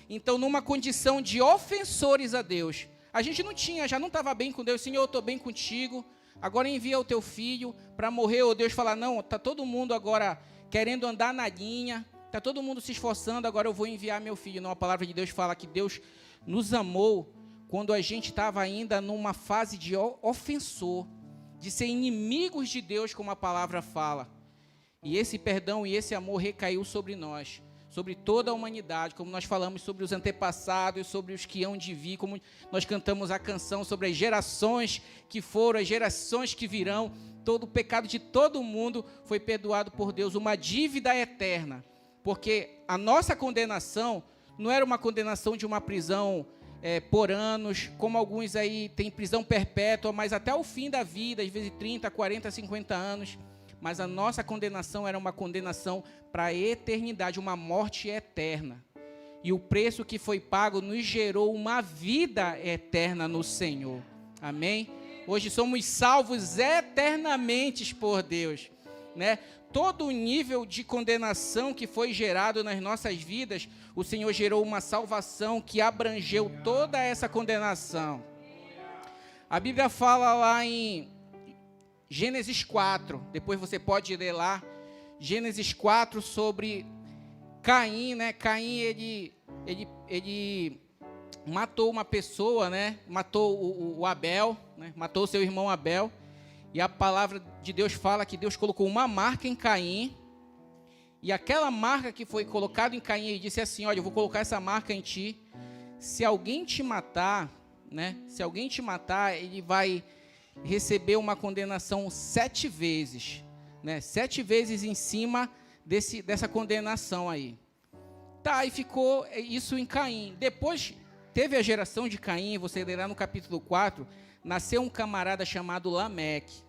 Então, numa condição de ofensores a Deus, a gente já não estava bem com Deus. Senhor, eu estou bem contigo, agora envia o teu Filho para morrer. Ou Deus fala, não, está todo mundo agora querendo andar na linha, está todo mundo se esforçando, agora eu vou enviar meu Filho. Não, a palavra de Deus fala que Deus nos amou quando a gente estava ainda numa fase de ofensor, de ser inimigos de Deus, como a palavra fala. E esse perdão e esse amor recaiu sobre nós, sobre toda a humanidade, como nós falamos sobre os antepassados, sobre os que hão de vir, como nós cantamos a canção sobre as gerações que foram, as gerações que virão. Todo o pecado de todo mundo foi perdoado por Deus, uma dívida eterna, porque a nossa condenação não era uma condenação de uma prisão por anos, como alguns aí têm prisão perpétua, mas até o fim da vida, às vezes 30, 40, 50 anos. Mas a nossa condenação era uma condenação para a eternidade, uma morte eterna. E o preço que foi pago nos gerou uma vida eterna no Senhor. Amém? Hoje somos salvos eternamente por Deus, né? Todo o nível de condenação que foi gerado nas nossas vidas, o Senhor gerou uma salvação que abrangeu toda essa condenação. A Bíblia fala lá em Gênesis 4, depois você pode ler lá, Gênesis 4, sobre Caim, né? Caim, ele matou uma pessoa, né? Matou o Abel, né? Matou seu irmão Abel. E a palavra de Deus fala que Deus colocou uma marca em Caim. E aquela marca que foi colocada em Caim, ele disse assim, olha, eu vou colocar essa marca em ti. Se alguém te matar, né? Se alguém te matar, ele vai receber uma condenação 7 vezes. Né? 7 vezes em cima dessa condenação aí. Tá, e ficou isso em Caim. Depois teve a geração de Caim, você lerá no capítulo 4, nasceu um camarada chamado Lameque.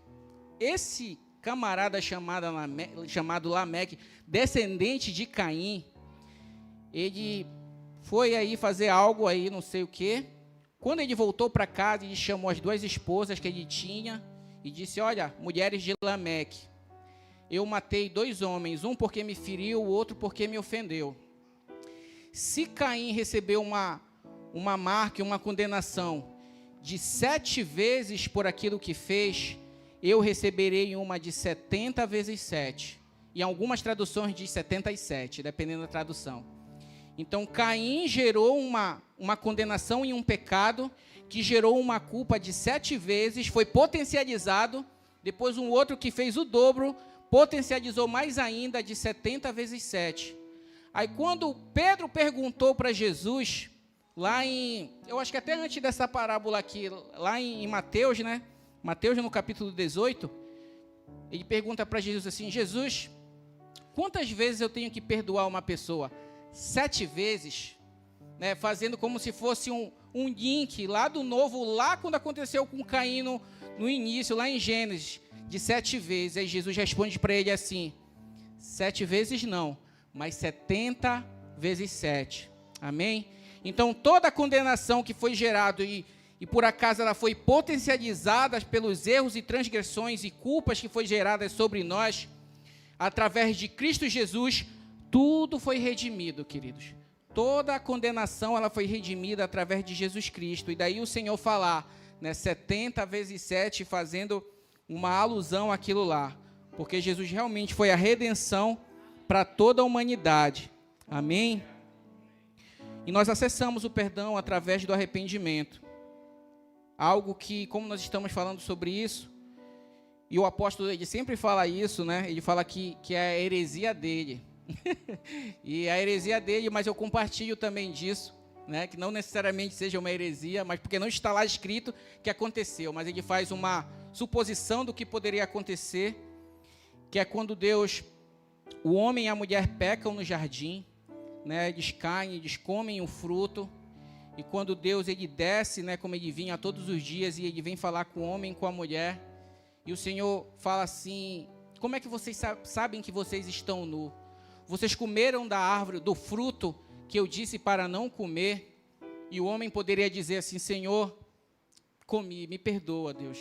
Esse camarada chamado Lameque, descendente de Caim, ele foi aí fazer algo aí, não sei o quê. Quando ele voltou para casa, ele chamou as 2 esposas que ele tinha e disse: olha, mulheres de Lameque, eu matei 2 homens, um porque me feriu, o outro porque me ofendeu. Se Caim recebeu uma marca e uma condenação de 7 vezes por aquilo que fez, eu receberei uma de 70 vezes 7. Em algumas traduções diz 77, dependendo da tradução. Então, Caim gerou uma condenação e um pecado que gerou uma culpa de 7 vezes, foi potencializado. Depois, um outro que fez o dobro, potencializou mais ainda, de 70 vezes 7. Aí, quando Pedro perguntou para Jesus, lá eu acho que até antes dessa parábola aqui, lá em Mateus, né? Mateus, no capítulo 18, ele pergunta para Jesus assim: Jesus, quantas vezes eu tenho que perdoar uma pessoa? 7 vezes, né, fazendo como se fosse um link lá do novo, lá quando aconteceu com Caim no início, lá em Gênesis, de 7 vezes. Aí Jesus responde para ele assim: 7 vezes não, mas 70 vezes 7. Amém? Então, toda a condenação que foi gerada e por acaso ela foi potencializada pelos erros e transgressões e culpas que foi geradas sobre nós, através de Cristo Jesus, tudo foi redimido, queridos. Toda a condenação ela foi redimida através de Jesus Cristo. E daí o Senhor falar, né, 70 vezes 7, fazendo uma alusão àquilo lá. Porque Jesus realmente foi a redenção para toda a humanidade. Amém? E nós acessamos o perdão através do arrependimento. Algo que, como nós estamos falando sobre isso, e o apóstolo ele sempre fala isso, né? Ele fala que é a heresia dele. E a heresia dele, mas eu compartilho também disso, né? Que não necessariamente seja uma heresia, mas porque não está lá escrito que aconteceu, mas ele faz uma suposição do que poderia acontecer, que é quando o homem e a mulher pecam no jardim, né? Eles caem, eles comem o fruto, e quando Deus ele desce, né? Como ele vinha todos os dias, e ele vem falar com o homem e com a mulher, e o Senhor fala assim: como é que vocês sabem que vocês estão nus? Vocês comeram da árvore, do fruto que eu disse para não comer? E o homem poderia dizer assim: Senhor, comi, me perdoa, Deus.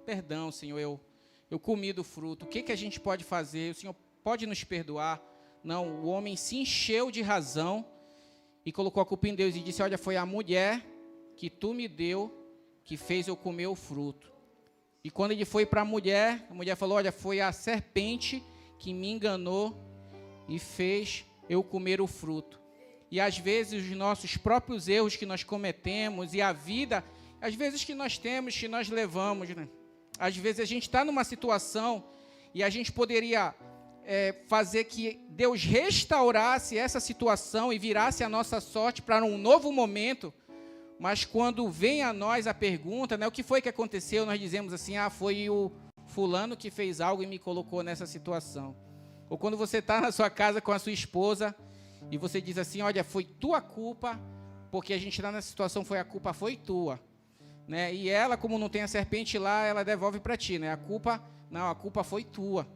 Perdão, Senhor, eu comi do fruto. O que a gente pode fazer? O Senhor pode nos perdoar? Não, o homem se encheu de razão e colocou a culpa em Deus e disse: olha, foi a mulher que tu me deu que fez eu comer o fruto. E quando ele foi para a mulher falou: olha, foi a serpente que me enganou e fez eu comer o fruto. E às vezes os nossos próprios erros que nós cometemos e a vida, às vezes que nós temos, que nós levamos, né? Às vezes a gente está numa situação e a gente poderia fazer que Deus restaurasse essa situação e virasse a nossa sorte para um novo momento, mas quando vem a nós a pergunta, né, o que foi que aconteceu, nós dizemos assim: ah, foi o fulano que fez algo e me colocou nessa situação. Ou quando você está na sua casa com a sua esposa e você diz assim: olha, foi tua culpa, porque a gente está nessa situação, a culpa foi tua, né? E ela, como não tem a serpente lá, ela devolve para ti, né? A culpa foi tua.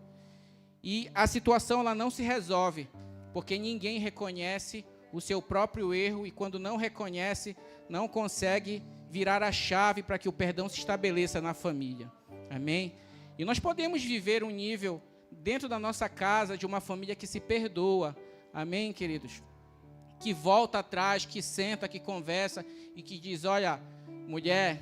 E a situação ela não se resolve, porque ninguém reconhece o seu próprio erro, e quando não reconhece, não consegue virar a chave para que o perdão se estabeleça na família. Amém? E nós podemos viver um nível dentro da nossa casa, de uma família que se perdoa, amém, queridos? Que volta atrás, que senta, que conversa e que diz: olha, mulher,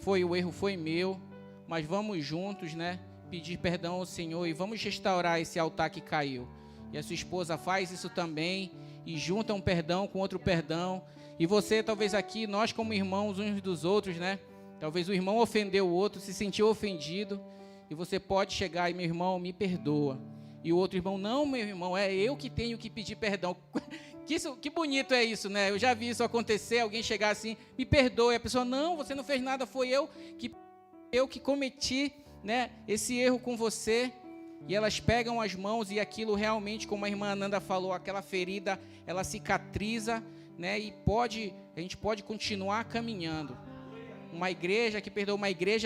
o erro foi meu, mas vamos juntos, né, pedir perdão ao Senhor e vamos restaurar esse altar que caiu. E a sua esposa faz isso também, e junta um perdão com outro perdão. E você, talvez aqui, nós como irmãos uns dos outros, né, talvez o irmão ofendeu o outro, se sentiu ofendido, e você pode chegar e: meu irmão, me perdoa. E o outro irmão: não, meu irmão, é eu que tenho que pedir perdão. Que bonito é isso, né? Eu já vi isso acontecer, alguém chegar assim: me perdoa. E a pessoa: não, você não fez nada, foi eu que cometi, né, esse erro com você. E elas pegam as mãos e aquilo realmente, como a irmã Ananda falou, aquela ferida, ela cicatriza, né? E a gente pode continuar caminhando. Uma igreja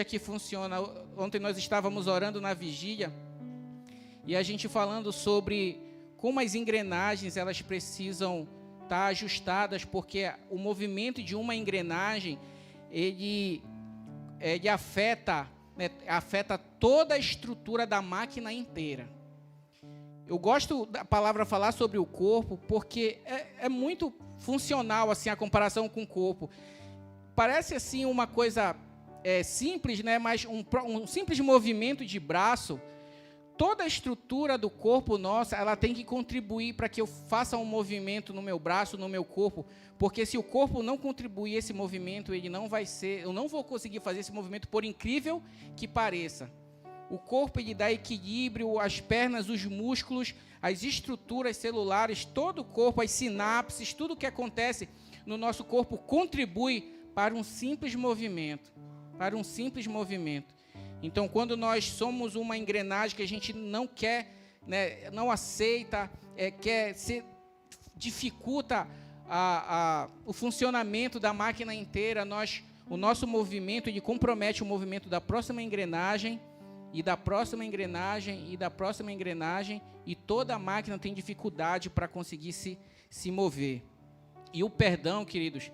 que funciona. Ontem nós estávamos orando na vigília e a gente falando sobre como as engrenagens elas precisam estar ajustadas, porque o movimento de uma engrenagem ele afeta, né, afeta toda a estrutura da máquina inteira. Eu gosto da palavra falar sobre o corpo porque é muito funcional assim a comparação com o corpo. Parece assim uma coisa simples, né? Mas um simples movimento de braço, toda a estrutura do corpo nosso, ela tem que contribuir para que eu faça um movimento no meu braço, no meu corpo, porque se o corpo não contribuir esse movimento, ele não vai ser, eu não vou conseguir fazer esse movimento, por incrível que pareça. O corpo ele dá equilíbrio, as pernas, os músculos, as estruturas celulares, todo o corpo, as sinapses, tudo o que acontece no nosso corpo contribui para um simples movimento, Então, quando nós somos uma engrenagem que a gente não quer, né, não aceita, dificulta o funcionamento da máquina inteira, o nosso movimento ele compromete o movimento da próxima engrenagem, e da próxima engrenagem, e da próxima engrenagem, e toda a máquina tem dificuldade para conseguir se mover. E o perdão, queridos,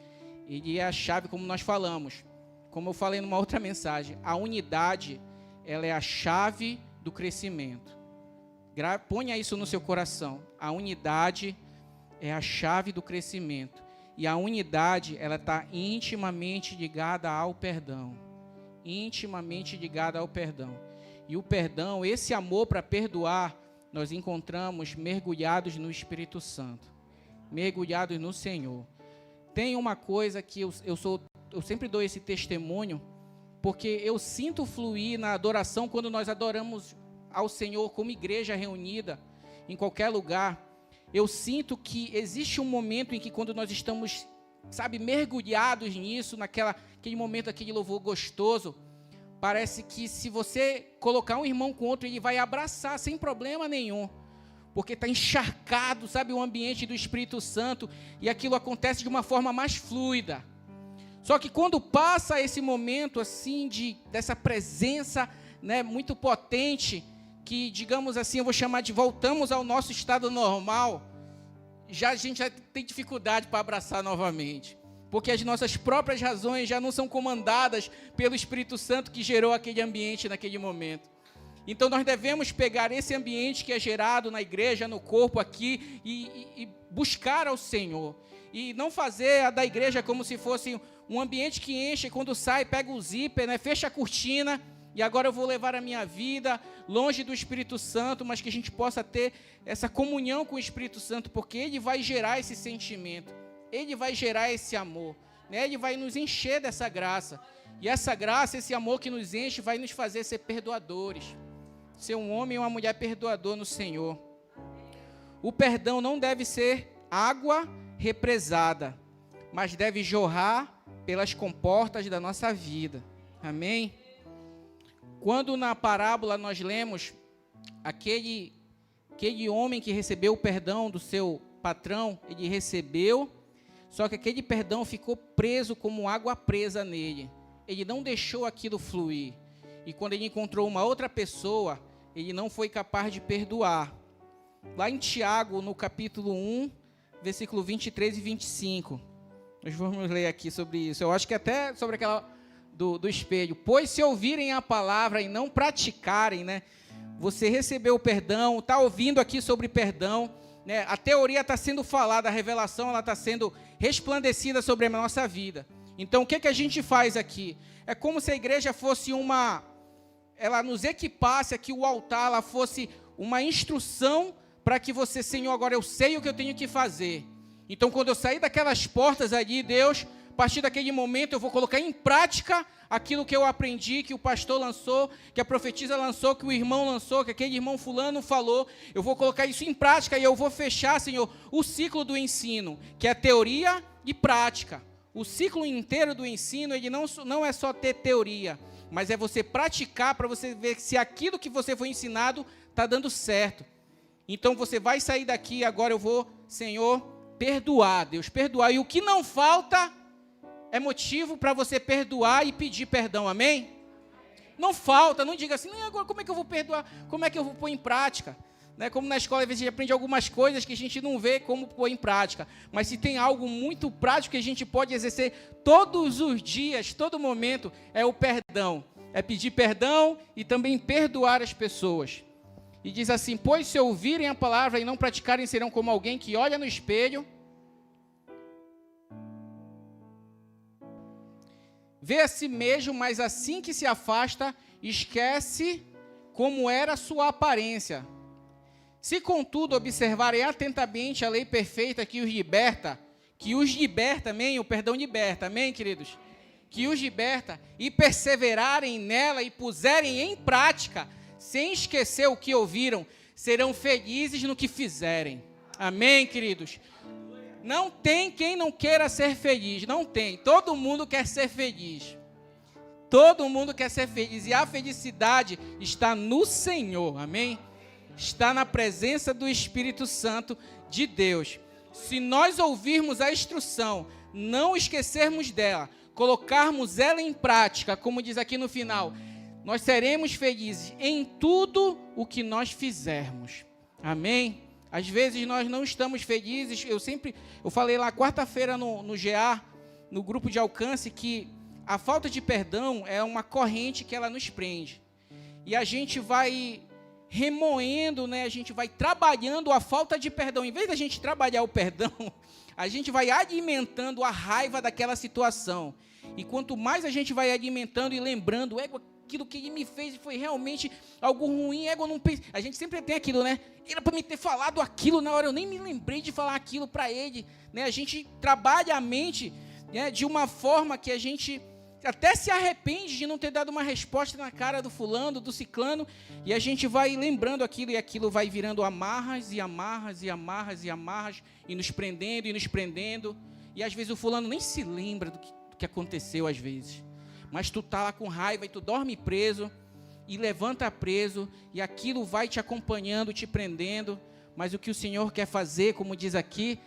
ele é a chave, como nós falamos, como eu falei numa outra mensagem, a unidade, ela é a chave do crescimento. Ponha isso no seu coração. A unidade é a chave do crescimento. E a unidade, ela está intimamente ligada ao perdão. Intimamente ligada ao perdão. E o perdão, esse amor para perdoar, nós encontramos mergulhados no Espírito Santo. Mergulhados no Senhor. Tem uma coisa que eu sempre dou esse testemunho, porque eu sinto fluir na adoração quando nós adoramos ao Senhor como igreja reunida, em qualquer lugar. Eu sinto que existe um momento em que quando nós estamos, mergulhados nisso, aquele momento, aquele louvor gostoso, parece que se você colocar um irmão com outro, ele vai abraçar sem problema nenhum. Porque está encharcado, o ambiente do Espírito Santo, e aquilo acontece de uma forma mais fluida. Só que quando passa esse momento assim dessa presença, né, muito potente, que digamos assim, eu vou chamar de voltamos ao nosso estado normal, a gente já tem dificuldade para abraçar novamente. Porque as nossas próprias razões já não são comandadas pelo Espírito Santo que gerou aquele ambiente naquele momento. Então nós devemos pegar esse ambiente que é gerado na igreja, no corpo aqui, e buscar ao Senhor. E não fazer a da igreja como se fosse um ambiente que enche, e quando sai, pega o zíper, né, fecha a cortina, e agora eu vou levar a minha vida longe do Espírito Santo, mas que a gente possa ter essa comunhão com o Espírito Santo, porque ele vai gerar esse sentimento, ele vai gerar esse amor, né? Ele vai nos encher dessa graça. E essa graça, esse amor que nos enche, vai nos fazer ser perdoadores. Ser um homem e uma mulher perdoador no Senhor. O perdão não deve ser água represada, mas deve jorrar pelas comportas da nossa vida. Amém? Quando na parábola nós lemos aquele homem que recebeu o perdão do seu patrão, ele recebeu, só que aquele perdão ficou preso como água presa nele. Ele não deixou aquilo fluir. E quando ele encontrou uma outra pessoa, ele não foi capaz de perdoar. Lá em Tiago, no capítulo 1, versículo 23 e 25. Nós vamos ler aqui sobre isso. Eu acho que até sobre aquela do espelho. Pois se ouvirem a palavra e não praticarem, né? Você recebeu o perdão, está ouvindo aqui sobre perdão, né? A teoria está sendo falada, a revelação ela está sendo resplandecida sobre a nossa vida. Então, o que a gente faz aqui? É como se a igreja fosse ela nos equipasse aqui, o altar, ela fosse uma instrução para que você, Senhor, agora eu sei o que eu tenho que fazer. Então, quando eu sair daquelas portas ali, Deus, a partir daquele momento eu vou colocar em prática aquilo que eu aprendi, que o pastor lançou, que a profetisa lançou, que o irmão lançou, que aquele irmão fulano falou. Eu vou colocar isso em prática e eu vou fechar, Senhor, o ciclo do ensino, que é teoria e prática. O ciclo inteiro do ensino, ele não é só ter teoria, mas é você praticar para você ver se aquilo que você foi ensinado está dando certo. Então você vai sair daqui, agora eu vou, Senhor, perdoar, Deus, perdoar. E o que não falta é motivo para você perdoar e pedir perdão, amém? Não falta, não diga assim, agora como é que eu vou perdoar? Como é que eu vou pôr em prática? Né? Como na escola, às vezes, a gente aprende algumas coisas que a gente não vê como pôr em prática. Mas se tem algo muito prático que a gente pode exercer todos os dias, todo momento, é o perdão. É pedir perdão e também perdoar as pessoas. E diz assim, pois se ouvirem a palavra e não praticarem, serão como alguém que olha no espelho, vê a si mesmo, mas assim que se afasta, esquece como era a sua aparência. Se, contudo, observarem atentamente a lei perfeita que os liberta, amém? O perdão liberta, amém, queridos? Que os liberta, e perseverarem nela e puserem em prática, sem esquecer o que ouviram, serão felizes no que fizerem. Amém, queridos? Não tem quem não queira ser feliz, não tem. Todo mundo quer ser feliz. Todo mundo quer ser feliz. E a felicidade está no Senhor, amém? Está na presença do Espírito Santo de Deus. Se nós ouvirmos a instrução, não esquecermos dela, colocarmos ela em prática, como diz aqui no final, nós seremos felizes em tudo o que nós fizermos. Amém? Às vezes nós não estamos felizes. Eu falei lá quarta-feira no GA, no grupo de alcance, que a falta de perdão é uma corrente que ela nos prende. E a gente vai remoendo, né? A gente vai trabalhando a falta de perdão. Em vez da gente trabalhar o perdão, a gente vai alimentando a raiva daquela situação. E quanto mais a gente vai alimentando e lembrando, aquilo que ele me fez foi realmente algo ruim, não pense. A gente sempre tem aquilo, né? Era para me ter falado aquilo na hora, eu nem me lembrei de falar aquilo para ele, né? A gente trabalha a mente, né, de uma forma que a gente até se arrepende de não ter dado uma resposta na cara do fulano, do ciclano, e a gente vai lembrando aquilo, e aquilo vai virando amarras, e amarras, e amarras, e amarras, e nos prendendo, e às vezes o fulano nem se lembra do que aconteceu às vezes. Mas tu tá lá com raiva e tu dorme preso e levanta preso e aquilo vai te acompanhando, te prendendo. Mas o que o Senhor quer fazer, como diz aqui,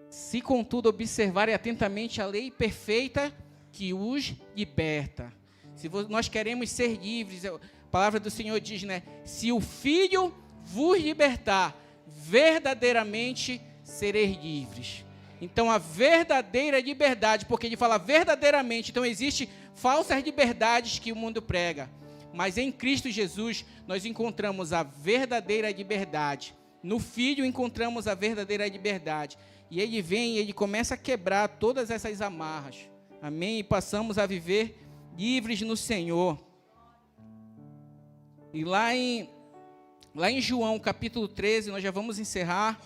se contudo observarem atentamente a lei perfeita que os liberta. Se nós queremos ser livres, a palavra do Senhor diz, né? Se o Filho vos libertar, verdadeiramente sereis livres. Então, a verdadeira liberdade, porque ele fala verdadeiramente, então existe falsas liberdades que o mundo prega, mas em Cristo Jesus nós encontramos a verdadeira liberdade. No Filho encontramos a verdadeira liberdade. E ele vem e ele começa a quebrar todas essas amarras. Amém? E passamos a viver livres no Senhor. E lá em João capítulo 13, nós já vamos encerrar.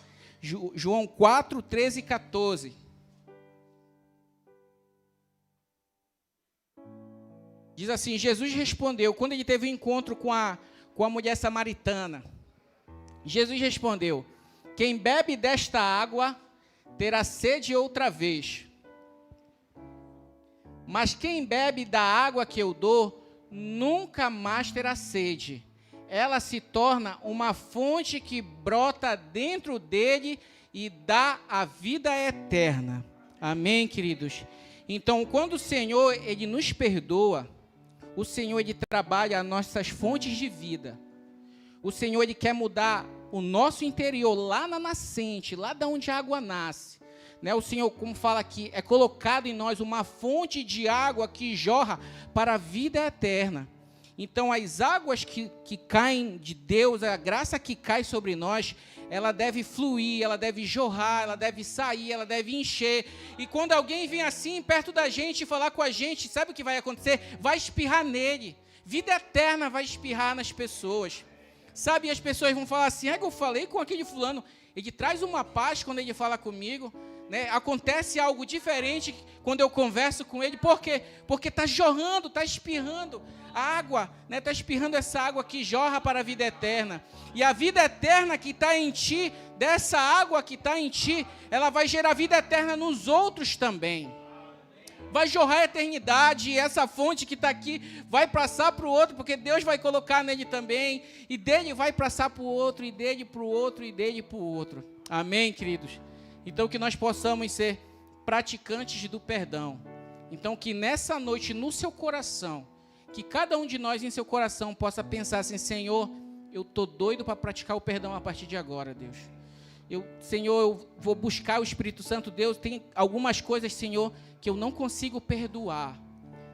João 4, 13 e 14. Diz assim, Jesus respondeu, quando ele teve um encontro com a mulher samaritana, Jesus respondeu, quem bebe desta água terá sede outra vez, mas quem bebe da água que eu dou, nunca mais terá sede. Ela se torna uma fonte que brota dentro dele e dá a vida eterna. Amém, queridos? Então, quando o Senhor, ele nos perdoa, o Senhor, ele trabalha as nossas fontes de vida. O Senhor, ele quer mudar o nosso interior, lá na nascente, lá de onde a água nasce. Né? O Senhor, como fala aqui, é colocado em nós uma fonte de água que jorra para a vida eterna. Então, as águas que caem de Deus, a graça que cai sobre nós, ela deve fluir, ela deve jorrar, ela deve sair, ela deve encher. E quando alguém vem assim, perto da gente, e falar com a gente, sabe o que vai acontecer? Vai espirrar nele. Vida eterna vai espirrar nas pessoas. Sabe, e as pessoas vão falar assim, eu falei com aquele fulano, ele traz uma paz quando ele fala comigo. Né? Acontece algo diferente quando eu converso com ele. Por quê? Porque está jorrando, está espirrando a água, né? Está espirrando essa água que jorra para a vida eterna. E a vida eterna que está em ti, dessa água que está em ti, ela vai gerar vida eterna nos outros também. Vai jorrar a eternidade, e essa fonte que está aqui vai passar para o outro, porque Deus vai colocar nele também, e dele vai passar para o outro, e dele para o outro, e dele para o outro. Amém, queridos? Então, que nós possamos ser praticantes do perdão. Então, que nessa noite, no seu coração, que cada um de nós em seu coração possa pensar assim: Senhor, eu estou doido para praticar o perdão a partir de agora, Deus. Senhor, eu vou buscar o Espírito Santo. Deus, tem algumas coisas, Senhor, que eu não consigo perdoar.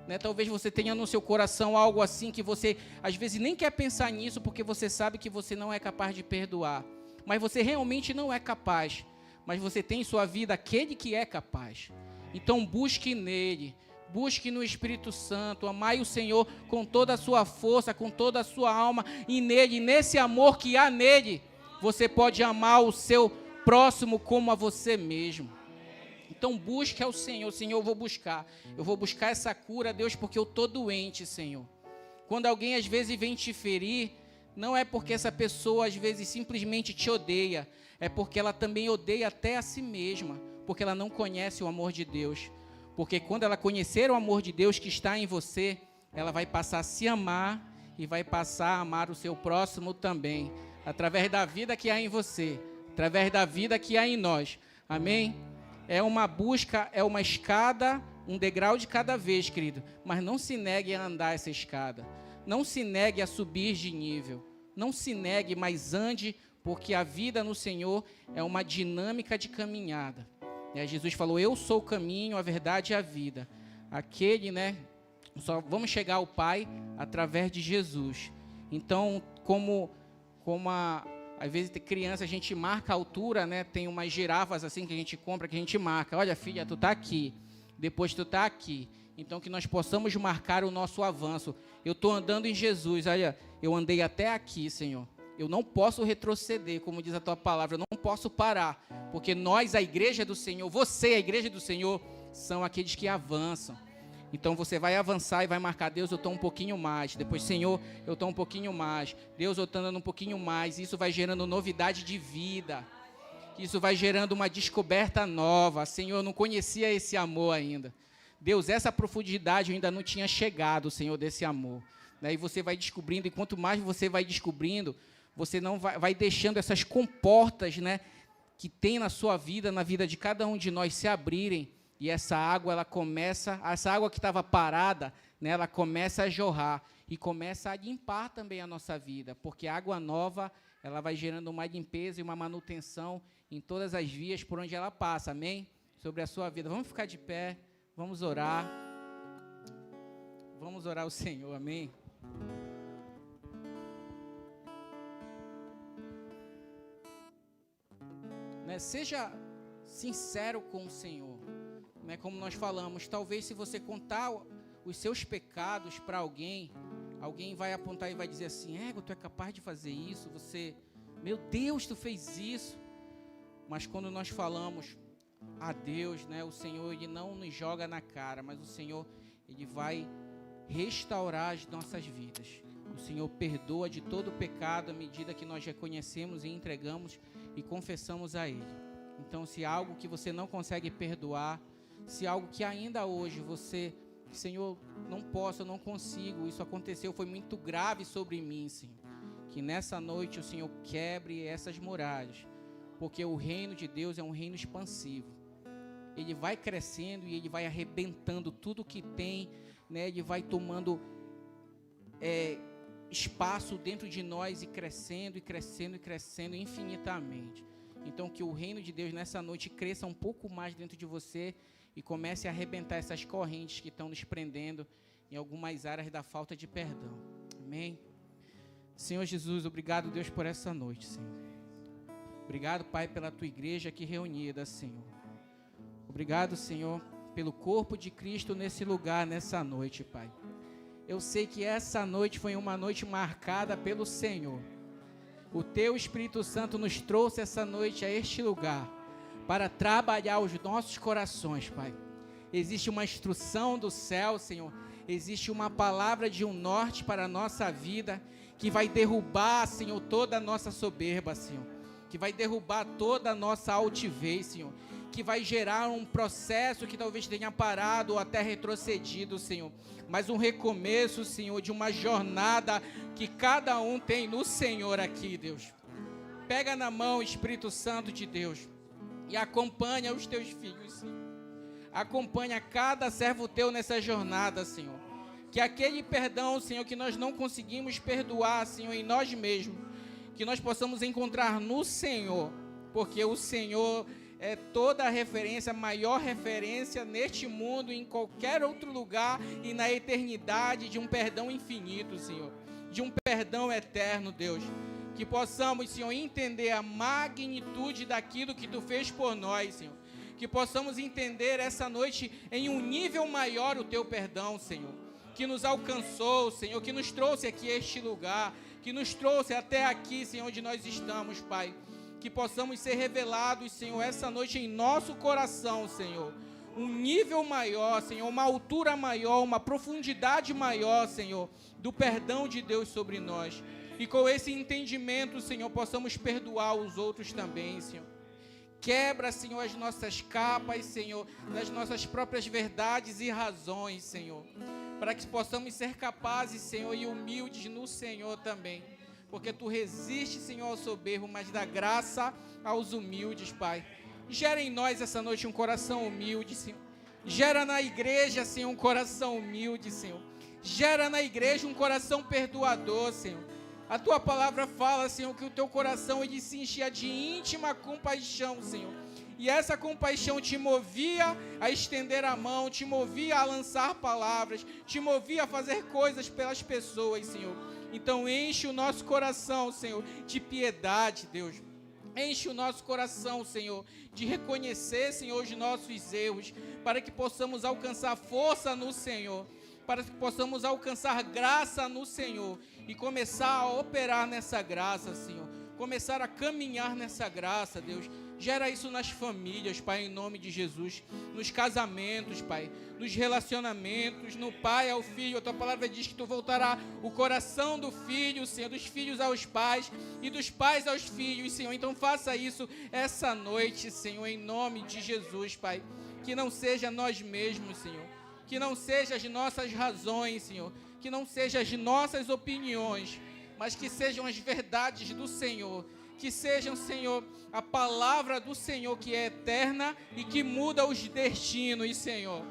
Né? Talvez você tenha no seu coração algo assim que você, às vezes, nem quer pensar nisso, porque você sabe que você não é capaz de perdoar. Mas você realmente não é capaz. Mas você tem em sua vida aquele que é capaz. Então busque nele, busque no Espírito Santo, amai o Senhor com toda a sua força, com toda a sua alma, e nele, nesse amor que há nele, você pode amar o seu próximo como a você mesmo. Então busque ao Senhor. Senhor, eu vou buscar essa cura, Deus, porque eu estou doente, Senhor. Quando alguém às vezes vem te ferir, não é porque essa pessoa às vezes simplesmente te odeia, é porque ela também odeia até a si mesma, porque ela não conhece o amor de Deus. Porque quando ela conhecer o amor de Deus que está em você, ela vai passar a se amar e vai passar a amar o seu próximo também, através da vida que há em você, através da vida que há em nós. Amém? É uma busca, é uma escada, um degrau de cada vez, querido. Mas não se negue a andar essa escada. Não se negue a subir de nível. Não se negue, mas ande, porque a vida no Senhor é uma dinâmica de caminhada. Jesus falou: eu sou o caminho, a verdade e a vida. Aquele, só vamos chegar ao Pai através de Jesus. Então, às vezes criança, a gente marca a altura, tem umas girafas assim que a gente compra, que a gente marca. Olha, filha, tu tá aqui, depois tu tá aqui. Então, que nós possamos marcar o nosso avanço. Eu estou andando em Jesus, olha, eu andei até aqui, Senhor. Eu não posso retroceder, como diz a tua palavra, eu não posso parar, porque nós, a igreja do Senhor, você, a igreja do Senhor, são aqueles que avançam. Então você vai avançar e vai marcar: Deus, eu estou um pouquinho mais. Depois: Senhor, eu estou um pouquinho mais. Deus, eu estou andando um pouquinho mais. Isso vai gerando novidade de vida. Isso vai gerando uma descoberta nova. Senhor, eu não conhecia esse amor ainda. Deus, essa profundidade eu ainda não tinha chegado, Senhor, desse amor. E você vai descobrindo, e quanto mais você vai descobrindo, você não vai deixando essas comportas, que tem na sua vida, na vida de cada um de nós, se abrirem. E essa água que estava parada, ela começa a jorrar e começa a limpar também a nossa vida, porque a água nova, ela vai gerando uma limpeza e uma manutenção em todas as vias por onde ela passa, amém? Sobre a sua vida. Vamos ficar de pé, vamos orar ao Senhor, amém? Seja sincero com o Senhor. Como nós falamos, talvez se você contar os seus pecados para alguém vai apontar e vai dizer assim: tu é capaz de fazer isso? Meu Deus, tu fez isso. Mas quando nós falamos a Deus, o Senhor, Ele não nos joga na cara, mas o Senhor, Ele vai restaurar as nossas vidas. O Senhor perdoa de todo o pecado à medida que nós reconhecemos e entregamos e confessamos a Ele. Então, se há algo que você não consegue perdoar, se algo que ainda hoje você, Senhor, não posso, eu não consigo, isso aconteceu, foi muito grave sobre mim, Senhor, que nessa noite o Senhor quebre essas muralhas, porque o reino de Deus é um reino expansivo. Ele vai crescendo e ele vai arrebentando tudo que tem, ele vai tomando espaço dentro de nós e crescendo e crescendo e crescendo infinitamente. Então, que o reino de Deus nessa noite cresça um pouco mais dentro de você e comece a arrebentar essas correntes que estão nos prendendo em algumas áreas da falta de perdão. Amém? Senhor Jesus, obrigado, Deus, por essa noite, Senhor. Obrigado, Pai, pela tua igreja aqui reunida, Senhor. Obrigado, Senhor, pelo corpo de Cristo nesse lugar, nessa noite, Pai. Eu sei que essa noite foi uma noite marcada pelo Senhor. O teu Espírito Santo nos trouxe essa noite a este lugar para trabalhar os nossos corações, Pai. Existe uma instrução do céu, Senhor. Existe uma palavra de um norte para a nossa vida que vai derrubar, Senhor, toda a nossa soberba, Senhor. Que vai derrubar toda a nossa altivez, Senhor. Que vai gerar um processo que talvez tenha parado ou até retrocedido, Senhor. Mas um recomeço, Senhor, de uma jornada que cada um tem no Senhor aqui, Deus. pega na mão, Espírito Santo de Deus, e acompanha os teus filhos, Senhor. Acompanha cada servo teu nessa jornada, Senhor. Que aquele perdão, Senhor, que nós não conseguimos perdoar, Senhor, em nós mesmos, que nós possamos encontrar no Senhor, porque o Senhor é toda a referência, a maior referência neste mundo, em qualquer outro lugar e na eternidade, de um perdão infinito, Senhor, de um perdão eterno, Deus. Que possamos, Senhor, entender a magnitude daquilo que Tu fez por nós, Senhor. Que possamos entender essa noite em um nível maior o Teu perdão, Senhor. Que nos alcançou, Senhor, que nos trouxe aqui a este lugar, que nos trouxe até aqui, Senhor, onde nós estamos, Pai. Que possamos ser revelados, Senhor, essa noite em nosso coração, Senhor. Um nível maior, Senhor, uma altura maior, uma profundidade maior, Senhor, do perdão de Deus sobre nós. E com esse entendimento, Senhor, possamos perdoar os outros também, Senhor. Quebra, Senhor, as nossas capas, Senhor, das nossas próprias verdades e razões, Senhor. Para que possamos ser capazes, Senhor, e humildes no Senhor também. Porque Tu resistes, Senhor, ao soberbo, mas dá graça aos humildes, Pai. Gera em nós essa noite um coração humilde, Senhor. Gera na igreja, Senhor, um coração humilde, Senhor. Gera na igreja um coração perdoador, Senhor. A Tua palavra fala, Senhor, que o Teu coração ele se enchia de íntima compaixão, Senhor. E essa compaixão te movia a estender a mão, te movia a lançar palavras, te movia a fazer coisas pelas pessoas, Senhor. Então enche o nosso coração, Senhor, de piedade, Deus. Enche o nosso coração, Senhor, de reconhecer, Senhor, os nossos erros, para que possamos alcançar força no Senhor, para que possamos alcançar graça no Senhor e começar a operar nessa graça, Senhor. Começar a caminhar nessa graça, Deus. Gera isso nas famílias, Pai, em nome de Jesus. Nos casamentos, Pai. Nos relacionamentos, no pai ao filho. A Tua palavra diz que Tu voltará o coração do filho, Senhor, dos filhos aos pais e dos pais aos filhos, Senhor. Então faça isso essa noite, Senhor, em nome de Jesus, Pai. Que não seja nós mesmos, Senhor. Que não seja as nossas razões, Senhor. Que não seja as nossas opiniões, mas que sejam as verdades do Senhor. Que sejam, Senhor, a palavra do Senhor que é eterna e que muda os destinos, Senhor.